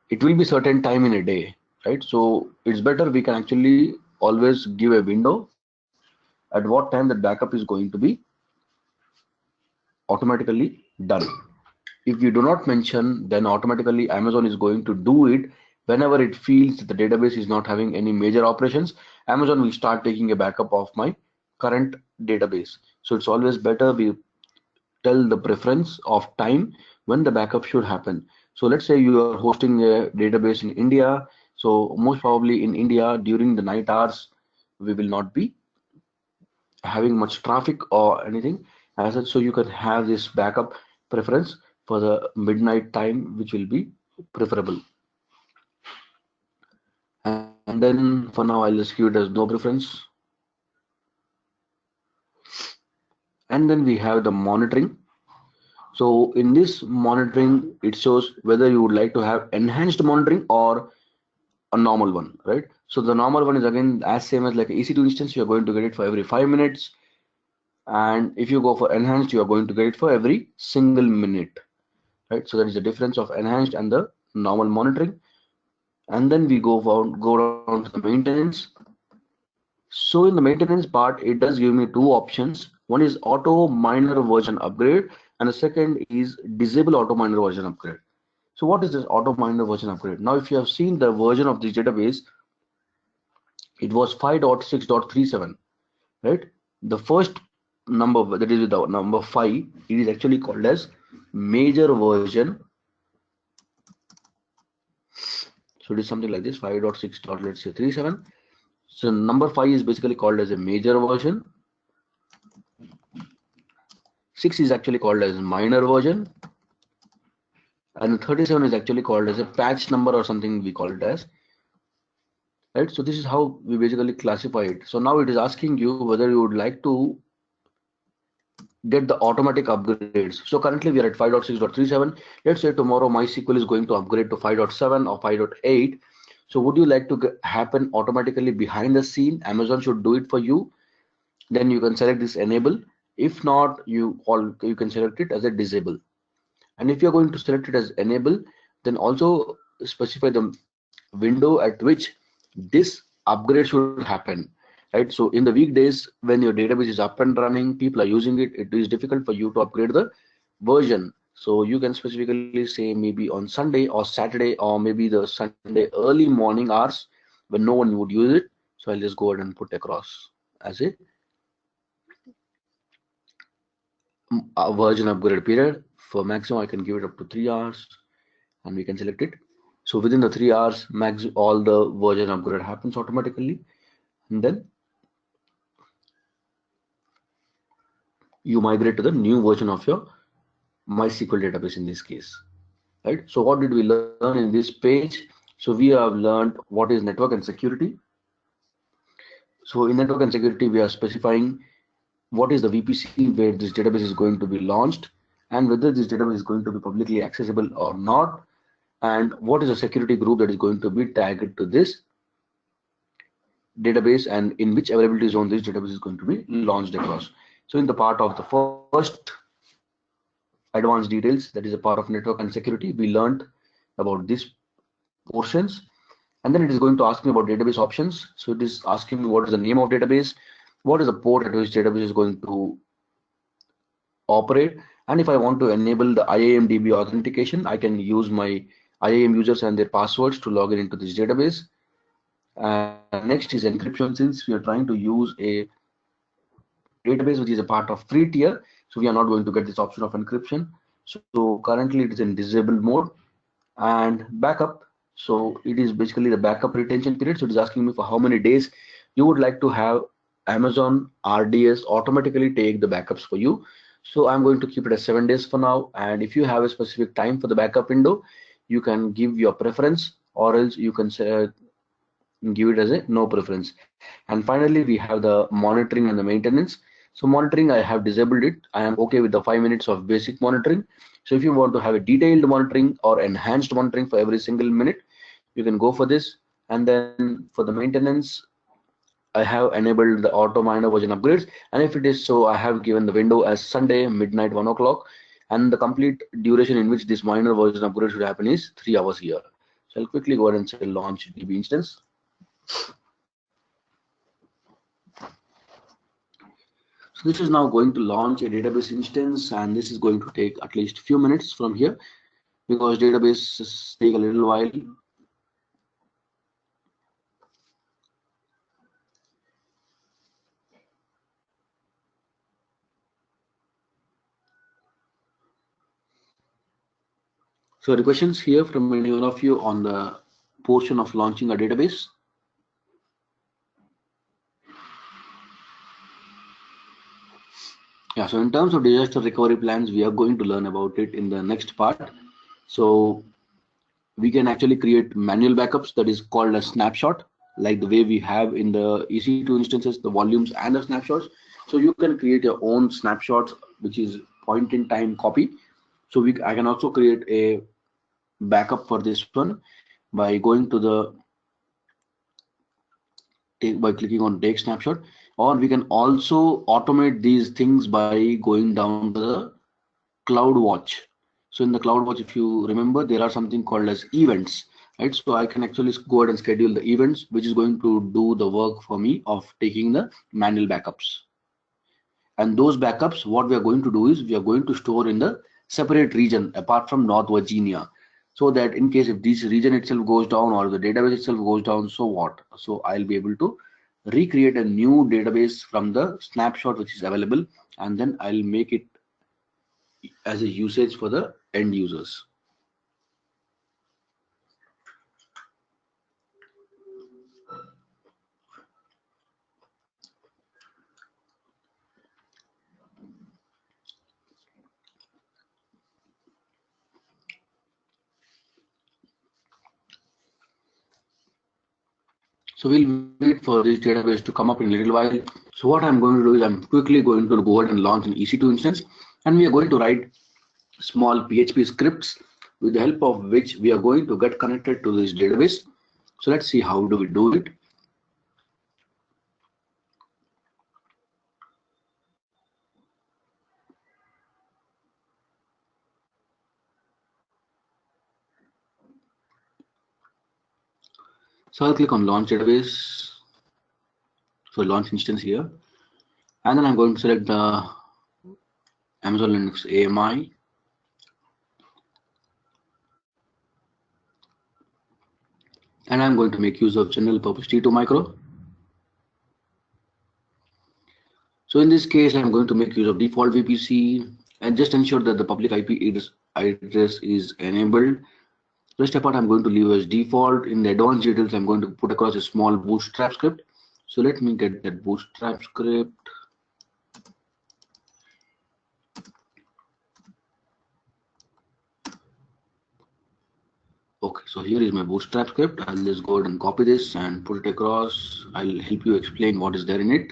it will be certain time in a day, right? So it's better we can actually always give a window at what time that backup is going to be automatically done. If you do not mention, then automatically Amazon is going to do it whenever it feels that the database is not having any major operations. Amazon will start taking a backup of my current database. So it's always better we tell the preference of time when the backup should happen. So let's say you are hosting a database in India. So most probably in India during the night hours, we will not be having much traffic or anything as such, so you can have this backup preference for the midnight time, which will be preferable. And then for now I'll just give it as no preference. And then we have the monitoring. So in this monitoring, it shows whether you would like to have enhanced monitoring or a normal one, right? So the normal one is again as same as like EC2 instance, you are going to get it for every 5 minutes. And if you go for enhanced, you are going to get it for every single minute, right? So that is the difference of enhanced and the normal monitoring. And then we go down to the maintenance. So in the maintenance part, it does give me two options. One is auto miner version upgrade, and the second is disable auto miner version upgrade. So what is this auto miner version upgrade? Now, if you have seen the version of this database, it was 5.6.37, right? The first number, that is the number 5, it is actually called as major version. So it is something like this, 5.6. Let's say 37. So number 5 is basically called as a major version. 6 is actually called as minor version, and 37 is actually called as a patch number or something we call it as, right? So this is how we basically classify it. So now it is asking you whether you would like to get the automatic upgrades. So currently we are at 5.6.37. Let's say tomorrow MySQL is going to upgrade to 5.7 or 5.8. So would you like to happen automatically behind the scene? Amazon should do it for you. Then you can select this enable. If not, you can select it as a disable. And if you're going to select it as enable, then also specify the window at which this upgrade should happen, right? So in the weekdays when your database is up and running, people are using it, it is difficult for you to upgrade the version. So you can specifically say maybe on Sunday or Saturday, or maybe the Sunday early morning hours when no one would use it. So I'll just go ahead and put across as a version upgrade period. For maximum, I can give it up to 3 hours, and we can select it. So within the 3 hours max, all the version upgrade happens automatically, and then you migrate to the new version of your MySQL database in this case, right? So what did we learn in this page? So we have learned what is network and security. So in network and security, we are specifying what is the VPC where this database is going to be launched, and whether this database is going to be publicly accessible or not, and what is the security group that is going to be tagged to this database, and in which availability zone this database is going to be launched across. So in the part of the first advanced details, that is a part of network and security, we learned about these portions. And then it is going to ask me about database options. So it is asking me what is the name of database, what is the port at which database is going to operate, and if I want to enable the IAMDB authentication, I can use my IAM users and their passwords to log in into this database. Next is encryption. Since we are trying to use a database which is a part of free tier, so we are not going to get this option of encryption. So currently it is in disabled mode. And backup, so it is basically the backup retention period. So it is asking me for how many days you would like to have Amazon RDS automatically take the backups for you. So I'm going to keep it as 7 days for now, and if you have a specific time for the backup window, you can give your preference, or else you can say, give it as a no preference. And finally we have the monitoring and the maintenance. So monitoring, I have disabled it. I am okay with the 5 minutes of basic monitoring. So if you want to have a detailed monitoring or enhanced monitoring for every single minute, you can go for this. And then for the maintenance, I have enabled the auto miner version upgrades, and if it is so, I have given the window as Sunday midnight 1 o'clock, and the complete duration in which this minor version upgrade should happen is 3 hours here. So I'll quickly go ahead and say launch DB instance. So this is now going to launch a database instance, and this is going to take at least few minutes from here, because databases take a little while. So any questions here from any one of you on the portion of launching a database? Yeah, so in terms of disaster recovery plans, we are going to learn about it in the next part. So we can actually create manual backups, that is called a snapshot, like the way we have in the EC2 instances, the volumes and the snapshots. So you can create your own snapshots, which is point in time copy. So I can also create a backup for this one by going to the by clicking on take snapshot, or we can also automate these things by going down to the CloudWatch. So in the CloudWatch, if you remember, there are something called as events, right? So I can actually go ahead and schedule the events, which is going to do the work for me of taking the manual backups. And those backups, what we are going to do is we are going to store in the separate region apart from North Virginia, so that in case if this region itself goes down or the database itself goes down, so what? So I'll be able to recreate a new database from the snapshot which is available, and then I'll make it as a usage for the end users. So we'll wait for this database to come up in a little while. So what I'm going to do is I'm quickly going to go ahead and launch an EC2 instance, and we are going to write small PHP scripts with the help of which we are going to get connected to this database. So let's see how do we do it. So I'll click on launch database, so launch instance here, and then I'm going to select the Amazon Linux AMI. And I'm going to make use of general purpose T2 micro. So in this case, I'm going to make use of default VPC and just ensure that the public IP address is enabled. Rest apart, I'm going to leave as default. In the advanced details, I'm going to put across a small bootstrap script. So let me get that bootstrap script. Okay, so here is my bootstrap script. I'll just go ahead and copy this and put it across. I'll help you explain what is there in it.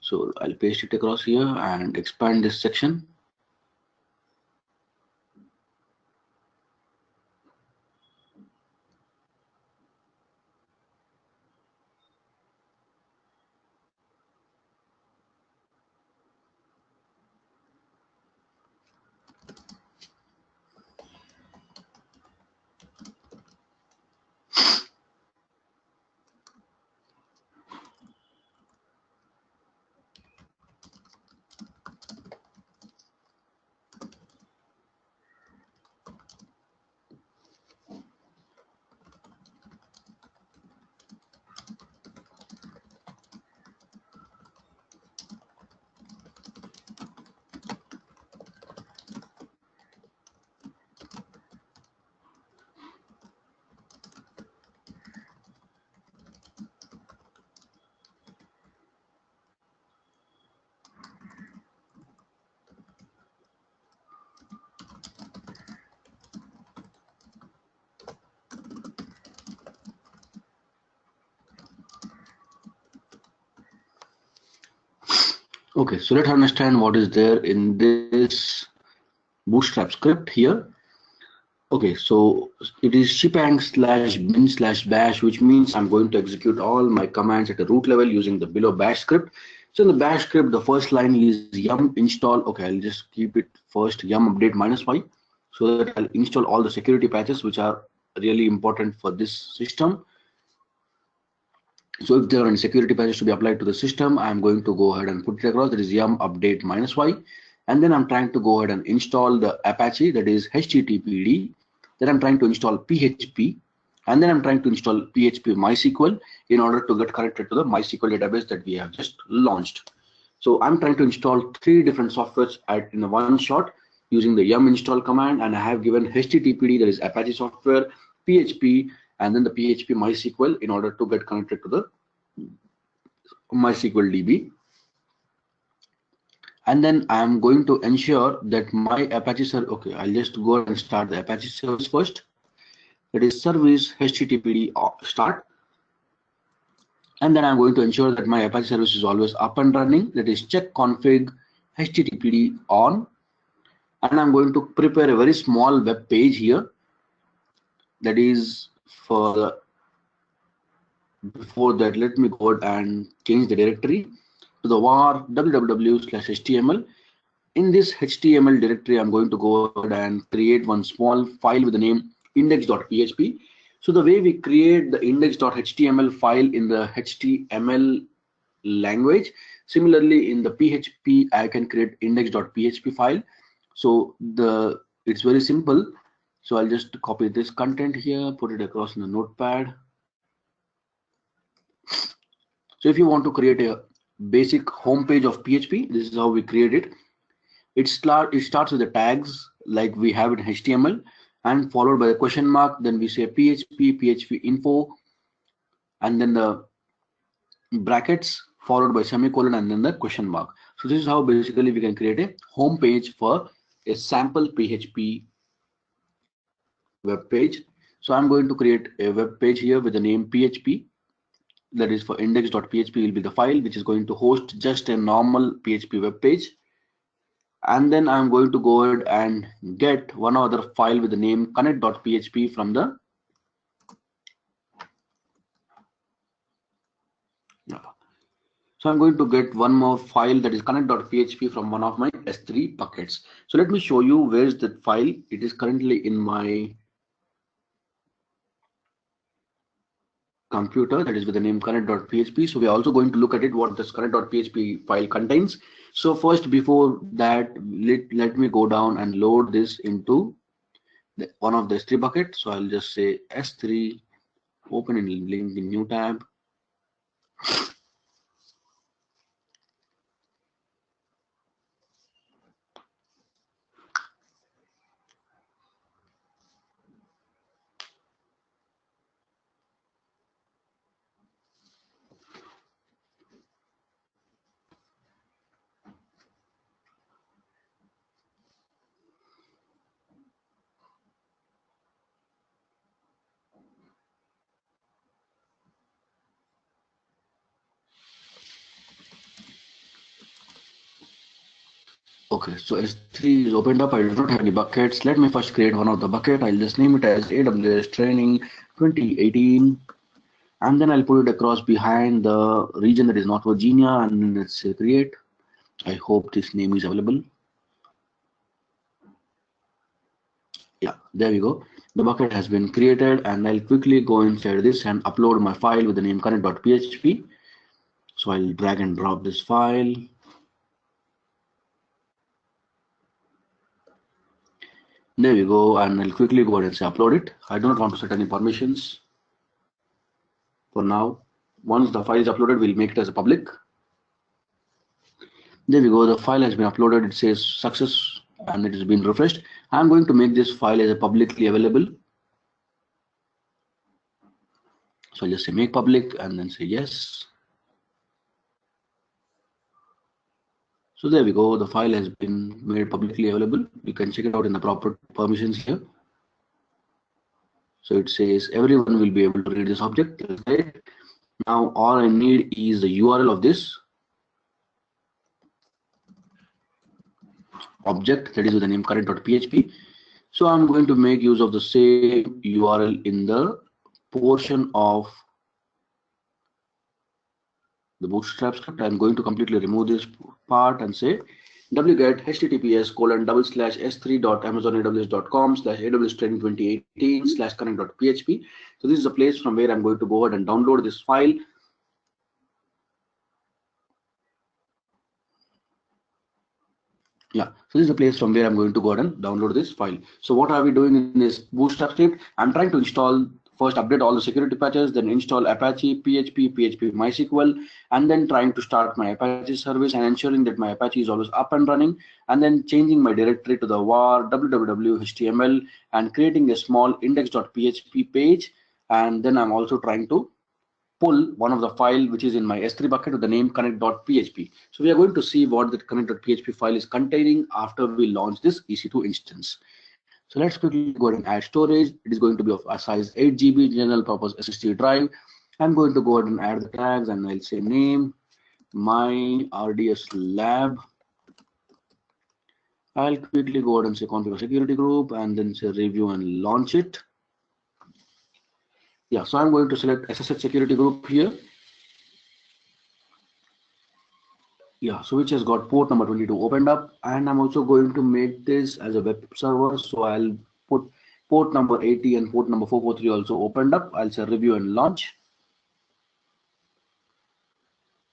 So I'll paste it across here and expand this section. Okay, so let's understand what is there in this bootstrap script here. Okay, so it is shebang/bin/bash, which means I'm going to execute all my commands at the root level using the below bash script. So in the bash script, the first line is yum install. Okay, I'll just keep it first yum update -y, so that I'll install all the security patches which are really important for this system. So if there are any security patches to be applied to the system, I'm going to go ahead and put it across. That is yum update -y. And then I'm trying to go ahead and install the Apache, that is HTTPD. Then I'm trying to install PHP. And then I'm trying to install PHP MySQL in order to get connected to the MySQL database that we have just launched. So I'm trying to install 3 different softwares in one shot using the yum install command. And I have given HTTPD, that is Apache software, PHP, and then the PHP MySQL in order to get connected to the MySQL DB. And then I'm going to ensure that my Apache service, okay, I'll just go and start the Apache service first. That is service HTTPD start. And then I'm going to ensure that my Apache service is always up and running. That is check config HTTPD on. and I'm going to prepare a very small web page here. That is for the, before that, let me go ahead and change the directory to the var www/html. In this HTML directory, I'm going to go ahead and create one small file with the name index.php. So the way we create the index.html file in the HTML language, similarly in the PHP, I can create index.php file. So it's very simple. So I'll just copy this content here, put it across in the notepad. So if you want to create a basic home page of PHP, this is how we create it. It starts with the tags like we have in HTML and followed by the question mark. Then we say PHP info, and then the brackets followed by semicolon and then the question mark. So this is how basically we can create a home page for a sample PHP web page. So I'm going to create a web page here with the name PHP. That is for index.php will be the file which is going to host just a normal PHP web page. And then I'm going to go ahead and get one other file with the name connect.php from the So I'm going to get one more file, that is connect.php, from one of my S3 buckets. So let me show you where is that file. It is currently in my computer, that is with the name connect.php. So we are also going to look at it, what this connect.php file contains. So first, before that, let me go down and load this into one of the S3 buckets. So I'll just say S3, open in link in new tab. Okay, so S3 is opened up. I do not have any buckets. Let me first create one of the bucket. I'll just name it as AWS Training 2018, and then I'll put it across behind the region that is not Virginia, and then let's say create. I hope this name is available. Yeah, there we go. The bucket has been created, and I'll quickly go inside this and upload my file with the name connect.php. So I'll drag and drop this file. There we go, and I'll quickly go ahead and say upload it. I do not want to set any permissions for now. Once the file is uploaded, we'll make it as a public. There we go, the file has been uploaded. It says success and it has been refreshed. I'm going to make this file as a publicly available. So I'll just say make public and then say yes. So there we go, the file has been made publicly available. You can check it out in the proper permissions here. So it says everyone will be able to read this object. Now all I need is the URL of this object, that is with the name current.php. So I'm going to make use of the same URL in the portion of the bootstrap script. I'm going to completely remove this part and say wget https://s3.amazonaws.com/aws-training2018/connect.php. So this is a place from where I'm going to go ahead and download this file. Yeah, so this is a place from where I'm going to go ahead and download this file. So what are we doing in this bootstrap script? I'm trying to install, first update all the security patches, then install Apache, PHP MySQL, and then trying to start my Apache service and ensuring that my Apache is always up and running, and then changing my directory to the var www.html and creating a small index.php page. And then I'm also trying to pull one of the file which is in my S3 bucket with the name connect.php. So we are going to see what the connect.php file is containing after we launch this EC2 instance. So let's quickly go ahead and add storage. It is going to be of a size 8 GB general purpose SSD drive. I'm going to go ahead and add the tags, and I'll say name, my RDS lab, I'll quickly go ahead and say configure security group and then say review and launch it. Yeah, so I'm going to select SSH security group here. Yeah, so which has got port number 22 opened up, and I'm also going to make this as a web server. So I'll put port number 80 and port number 443 also opened up. I'll say review and launch.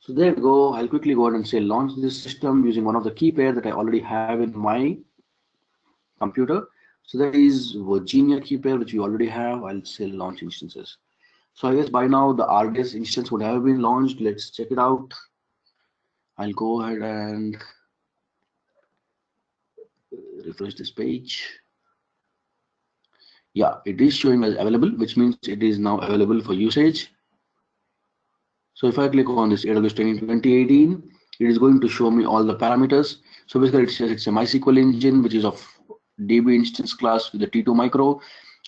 So there we go. I'll quickly go ahead and say launch this system using one of the key pair that I already have in my computer. So that is Virginia key pair, which we already have. I'll say launch instances. So I guess by now the RDS instance would have been launched. Let's check it out. I'll go ahead and refresh this page. Yeah, it is showing as available, which means it is now available for usage. So if I click on this AWS Training 2018, it is going to show me all the parameters. So basically it says it's a MySQL engine, which is of DB instance class with the T2 micro,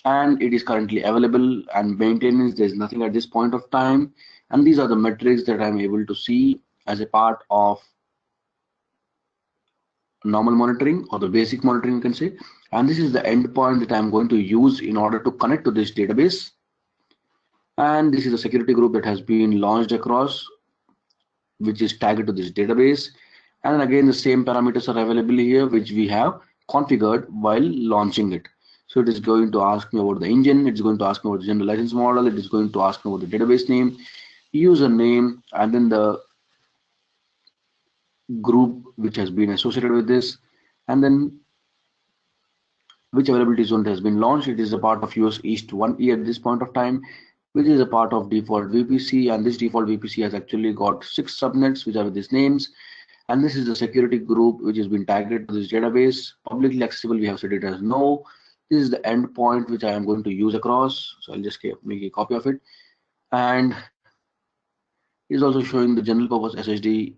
and it is currently available, and maintenance, there's nothing at this point of time. And these are the metrics that I'm able to see as a part of normal monitoring, or the basic monitoring, you can say. And this is the endpoint that I'm going to use in order to connect to this database. And this is a security group that has been launched across, which is tagged to this database. And again, the same parameters are available here, which we have configured while launching it. So it is going to ask me about the engine, it's going to ask me about the general license model, it is going to ask me about the database name, username, and then the group which has been associated with this, and then which availability zone has been launched. It is a part of US East 1E at this point of time, which is a part of default VPC, and this default VPC has actually got 6 subnets which are with these names. And this is the security group which has been tagged to this database. Publicly accessible, we have set it as no. This is the endpoint which I am going to use across. So I'll just make a copy of it. And it is also showing the general purpose SSD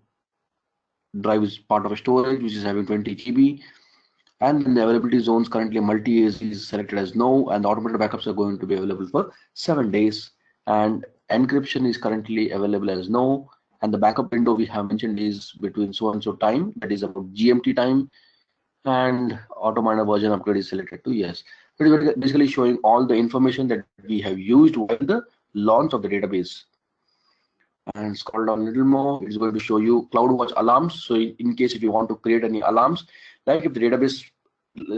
drive is part of a storage which is having 20 GB. And then the availability zones, currently multi is selected as no, and the automated backups are going to be available for 7 days. And encryption is currently available as no, and the backup window we have mentioned is between so and so time, that is about GMT time, and AutoMiner version upgrade is selected to yes. It is basically showing all the information that we have used while the launch of the database. And scroll down a little more, it's going to show you CloudWatch alarms. So in case if you want to create any alarms, like if the database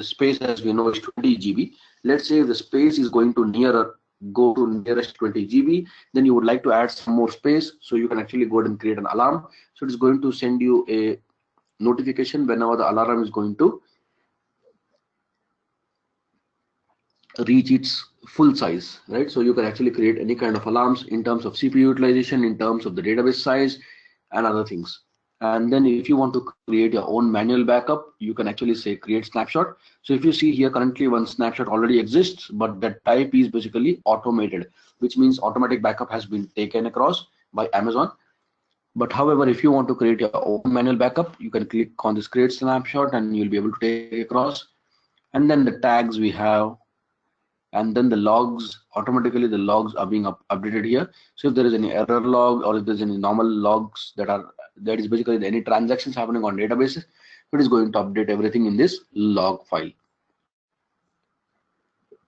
space, as we know, is 20 GB, let's say the space is going to go to nearest 20 GB, then you would like to add some more space, so you can actually go ahead and create an alarm. So it is going to send you a notification whenever the alarm is going to reach its full size, right? So you can actually create any kind of alarms in terms of CPU utilization, in terms of the database size, and other things. And then if you want to create your own manual backup, you can actually say create snapshot. So if you see here, currently one snapshot already exists, but that type is basically automated, which means automatic backup has been taken across by Amazon. But however, if you want to create your own manual backup, you can click on this create snapshot and you'll be able to take across. And then the tags we have, and then the logs, automatically the logs are being updated here. So if there is any error log, or if there's any normal logs that is basically any transactions happening on databases, it is going to update everything in this log file.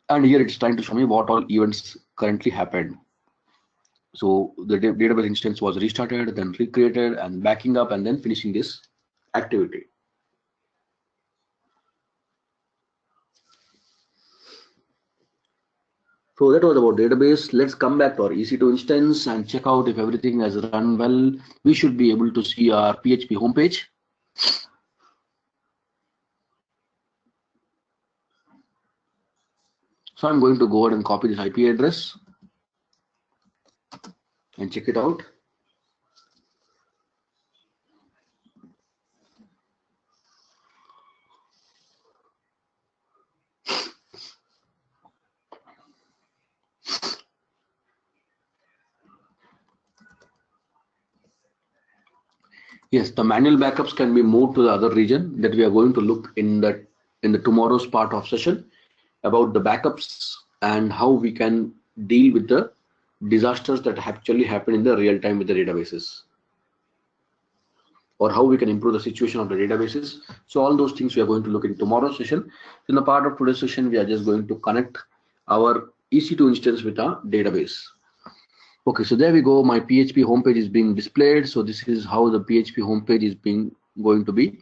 And here it's trying to show me what all events currently happened. So the database instance was restarted, then recreated, and backing up, and then finishing this activity. So that was about database. Let's come back to our EC2 instance and check out if everything has run well. We should be able to see our PHP homepage. So I'm going to go ahead and copy this IP address and check it out. Yes, the manual backups can be moved to the other region that we are going to look in the tomorrow's part of session about the backups and how we can deal with the disasters that actually happen in the real time with the databases. or how we can improve the situation of the databases. So all those things we are going to look in tomorrow's session. In the part of today's session, we are just going to connect our EC2 instance with our database. Okay, so there we go. My PHP homepage is being displayed. So this is how the PHP homepage is going to be.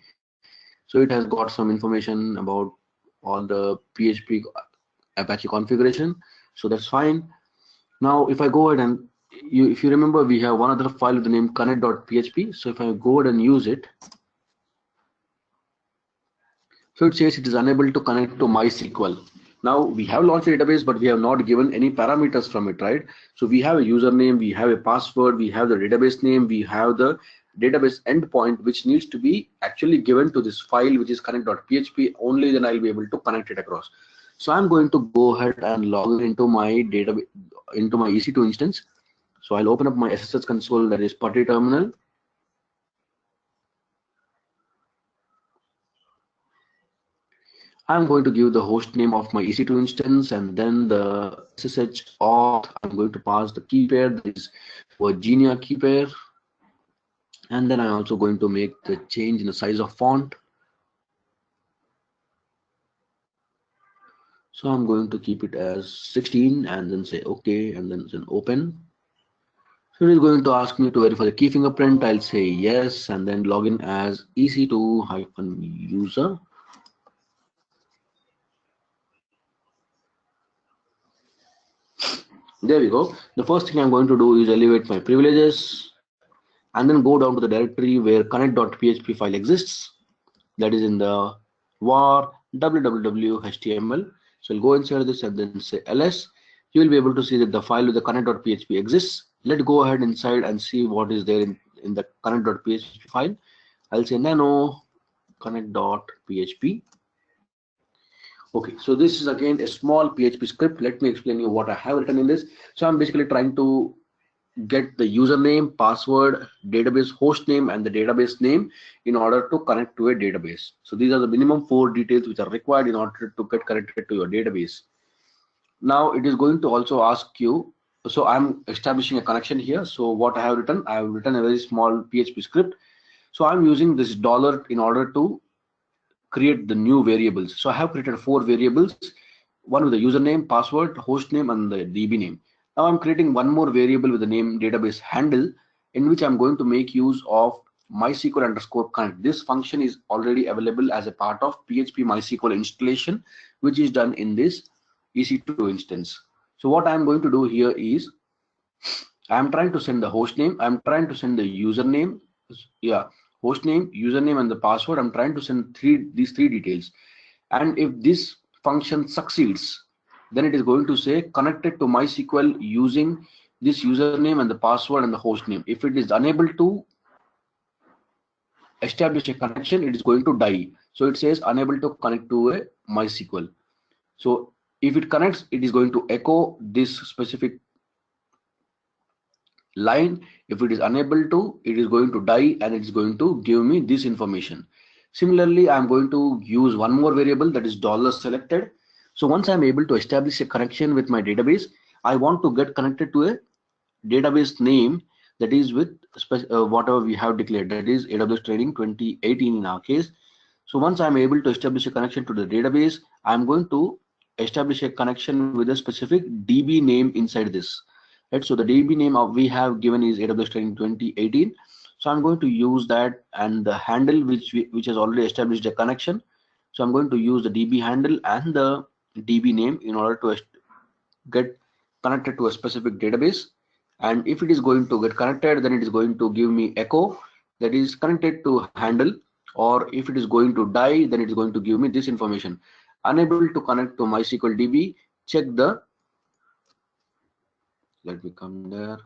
So it has got some information about all the PHP Apache configuration. So that's fine. Now, if I go ahead and if you remember, we have one other file with the name connect.php. So if I go ahead and use it, so it says it is unable to connect to MySQL. Now we have launched a database, but we have not given any parameters from it, right? So we have a username, we have a password, we have the database name, we have the database endpoint, which needs to be actually given to this file, which is connect.php. Only then I'll be able to connect it across. So I'm going to go ahead and log into my database, into my EC2 instance. So I'll open up my SSH console, that is PuTTY terminal. I'm going to give the host name of my EC2 instance, and then the SSH auth. I'm going to pass the key pair, that is Virginia key pair. And then I'm also going to make the change in the size of font. So I'm going to keep it as 16 and then say OK and then open. So it is going to ask me to verify the key fingerprint. I'll say yes and then log in as EC2-user. There we go. The first thing I'm going to do is elevate my privileges and then go down to the directory where connect.php file exists. That is in the var www html. So I'll go inside this and then say ls. You will be able to see that the file with the connect.php exists. Let's go ahead inside and see what is there in the connect.php file. I'll say nano connect.php. Okay, so this is again a small PHP script. Let me explain you what I have written in this. So I'm basically trying to get the username, password, database host name, and the database name in order to connect to a database. So these are the minimum 4 details which are required in order to get connected to your database. Now it is going to also ask you, so I'm establishing a connection here. So what I have written a very small PHP script. So I'm using this dollar in order to create the new variables. So I have created 4 variables, one with the username, password, host name, and the DB name. Now I'm creating one more variable with the name database handle, in which I'm going to make use of MySQL underscore connect. This function is already available as a part of PHP MySQL installation, which is done in this EC2 instance. So what I'm going to do here is I'm trying to send the host name, I'm trying to send the username, host name, username, and the password. I'm trying to send these three details. And if this function succeeds, then it is going to say connected to MySQL using this username and the password and the host name. If it is unable to establish a connection, it is going to die. So it says unable to connect to a MySQL. So if it connects, it is going to echo this specific line. If it is unable to, it is going to die and it's going to give me this information. Similarly, I'm going to use one more variable, that is $selected. So once I'm able to establish a connection with my database, I want to get connected to a database name that is with whatever we have declared, that is AWS Training 2018 in our case. So once I'm able to establish a connection to the database, I'm going to establish a connection with a specific DB name inside this. Right, so the DB name we have given is AWS Training 2018. So I'm going to use that, and the handle which has already established a connection. So I'm going to use the DB handle and the DB name in order to get connected to a specific database. And if it is going to get connected, then it is going to give me echo, that is connected to handle. Or if it is going to die, then it is going to give me this information: unable to connect to MySQL DB. Check the, let me come there.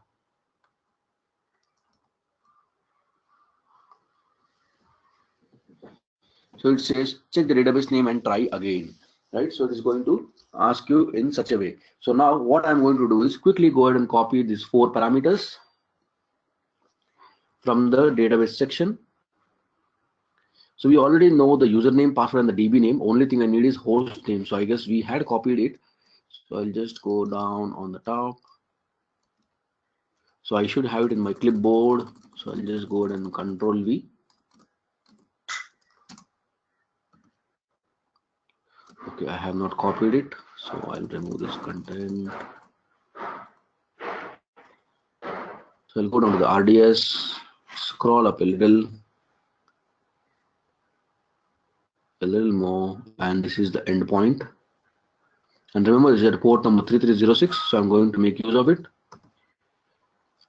So it says check the database name and try again, right? So it is going to ask you in such a way. So now what I'm going to do is quickly go ahead and copy these 4 parameters from the database section. So we already know the username, password, and the DB name. Only thing I need is host name. So I guess we had copied it. So I'll just go down on the top. So I should have it in my clipboard. So I'll just go ahead and Control V. Okay, I have not copied it, so I'll remove this content. So I'll go down to the RDS, scroll up a little more, and this is the endpoint. And remember, this is at port number 3306, so I'm going to make use of it.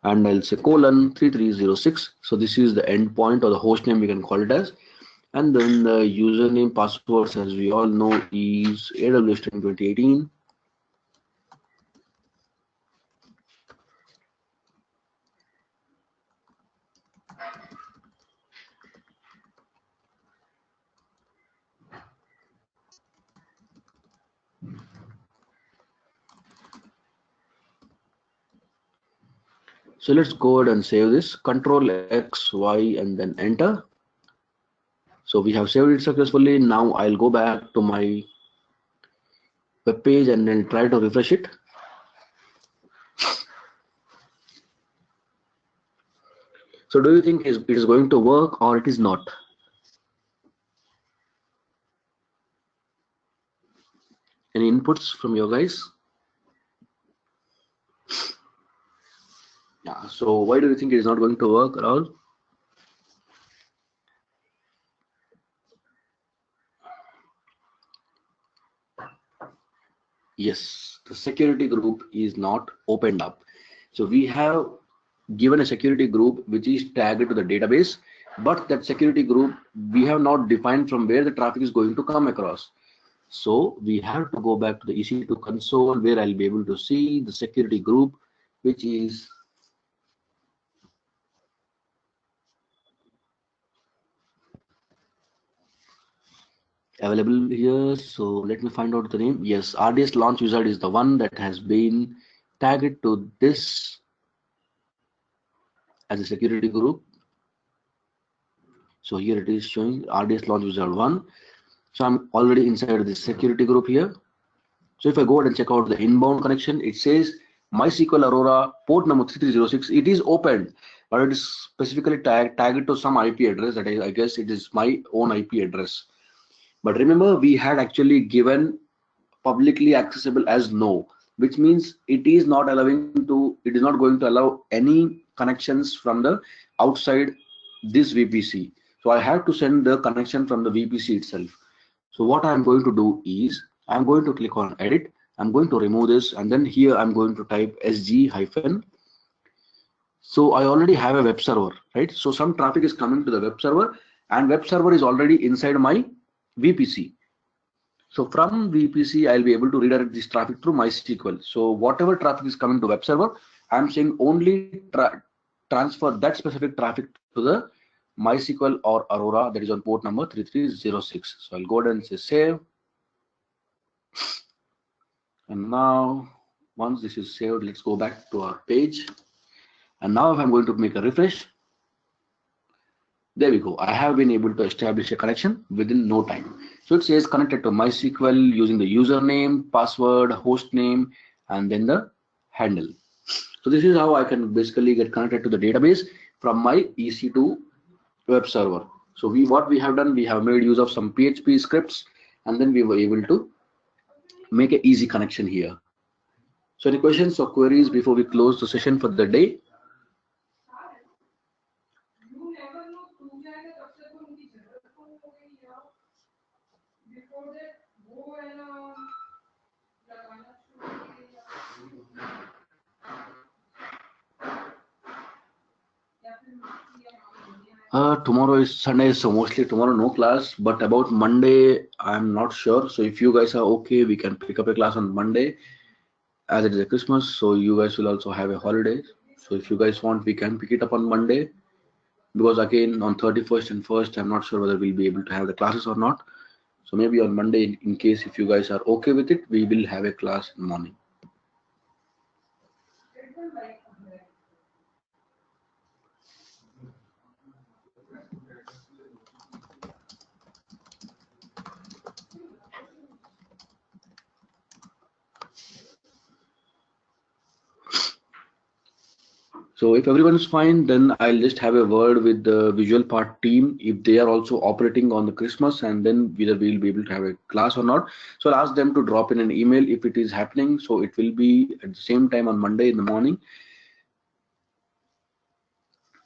And I'll say colon 3306. So this is the endpoint or the host name, we can call it as. And then the username passwords, as we all know, is AWS 2018. So let's go ahead and save this. Control X, Y, and then enter. So we have saved it successfully. Now I'll go back to my web page and then try to refresh it. So do you think it is going to work or it is not? Any inputs from your guys? Yeah. So why do you think it is not going to work at all? Yes, the security group is not opened up. So we have given a security group which is tagged to the database, but that security group we have not defined from where the traffic is going to come across. So we have to go back to the EC2 console where I'll be able to see the security group, which is available here. So let me find out the name. Yes, RDS launch wizard is the one that has been tagged to this as a security group. So here it is showing RDS launch wizard 1. So I'm already inside this security group here. So if I go ahead and check out the inbound connection, it says MySQL Aurora port number 3306. It is opened, but it is specifically tagged to some IP address that I guess it is my own IP address. But remember, we had actually given publicly accessible as no, which means it is not it is not going to allow any connections from the outside this VPC. So I have to send the connection from the VPC itself. So what I'm going to do is I'm going to click on edit. I'm going to remove this, and then here I'm going to type sg hyphen. So I already have a web server, right? So some traffic is coming to the web server, and web server is already inside my VPC. So from VPC, I'll be able to redirect this traffic through MySQL. So whatever traffic is coming to web server, I'm saying only transfer that specific traffic to the MySQL or Aurora that is on port number 3306. So I'll go ahead and say save. And now once this is saved, let's go back to our page. And now if I'm going to make a refresh, there we go. I have been able to establish a connection within no time. So it says connected to MySQL using the username, password, host name, and then the handle. So this is how I can basically get connected to the database from my EC2 web server. So what we have done, we have made use of some PHP scripts, and then we were able to make an easy connection here. So any questions or queries before we close the session for the day? Tomorrow is Sunday, so mostly tomorrow no class, but about Monday, I'm not sure. So if you guys are okay, we can pick up a class on Monday as it is a Christmas. So you guys will also have a holiday. So if you guys want, we can pick it up on Monday, because again on 31st and 1st, I'm not sure whether we'll be able to have the classes or not. So maybe on Monday, in case if you guys are okay with it, we will have a class in the morning. So if everyone's fine, then I'll just have a word with the visual part team if they are also operating on the Christmas, and then whether we'll be able to have a class or not. So I'll ask them to drop in an email if it is happening. So it will be at the same time on Monday in the morning.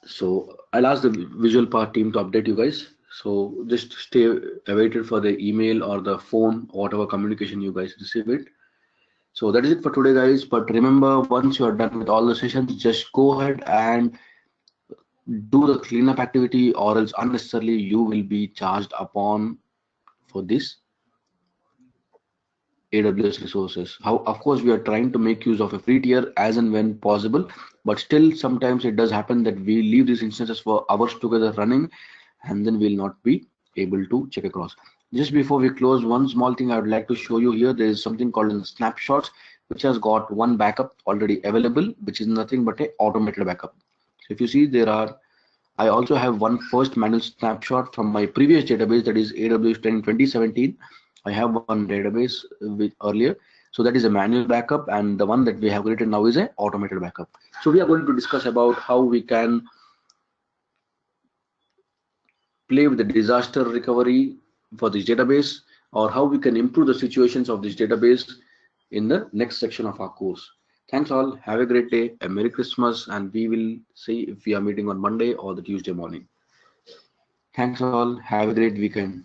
So I'll ask the visual part team to update you guys. So just stay awaited for the email or the phone, whatever communication you guys receive it. So that is it for today, guys. But remember, once you are done with all the sessions, just go ahead and do the cleanup activity, or else unnecessarily you will be charged upon for this AWS resources. How, of course, we are trying to make use of a free tier as and when possible, but still sometimes it does happen that we leave these instances for hours together running, and then we'll not be able to check across. Just before we close, one small thing I would like to show you here. There is something called in snapshots, which has got one backup already available, which is nothing but a automated backup. So if you see, there are, I also have one first manual snapshot from my previous database, that is AWS 10 2017. I have one database with earlier. So that is a manual backup, and the one that we have created now is an automated backup. So we are going to discuss about how we can play with the disaster recovery for this database, or how we can improve the situations of this database in the next section of our course. Thanks all. Have a great day. A Merry Christmas, and we will see if we are meeting on Monday or the Tuesday morning. Thanks all. Have a great weekend.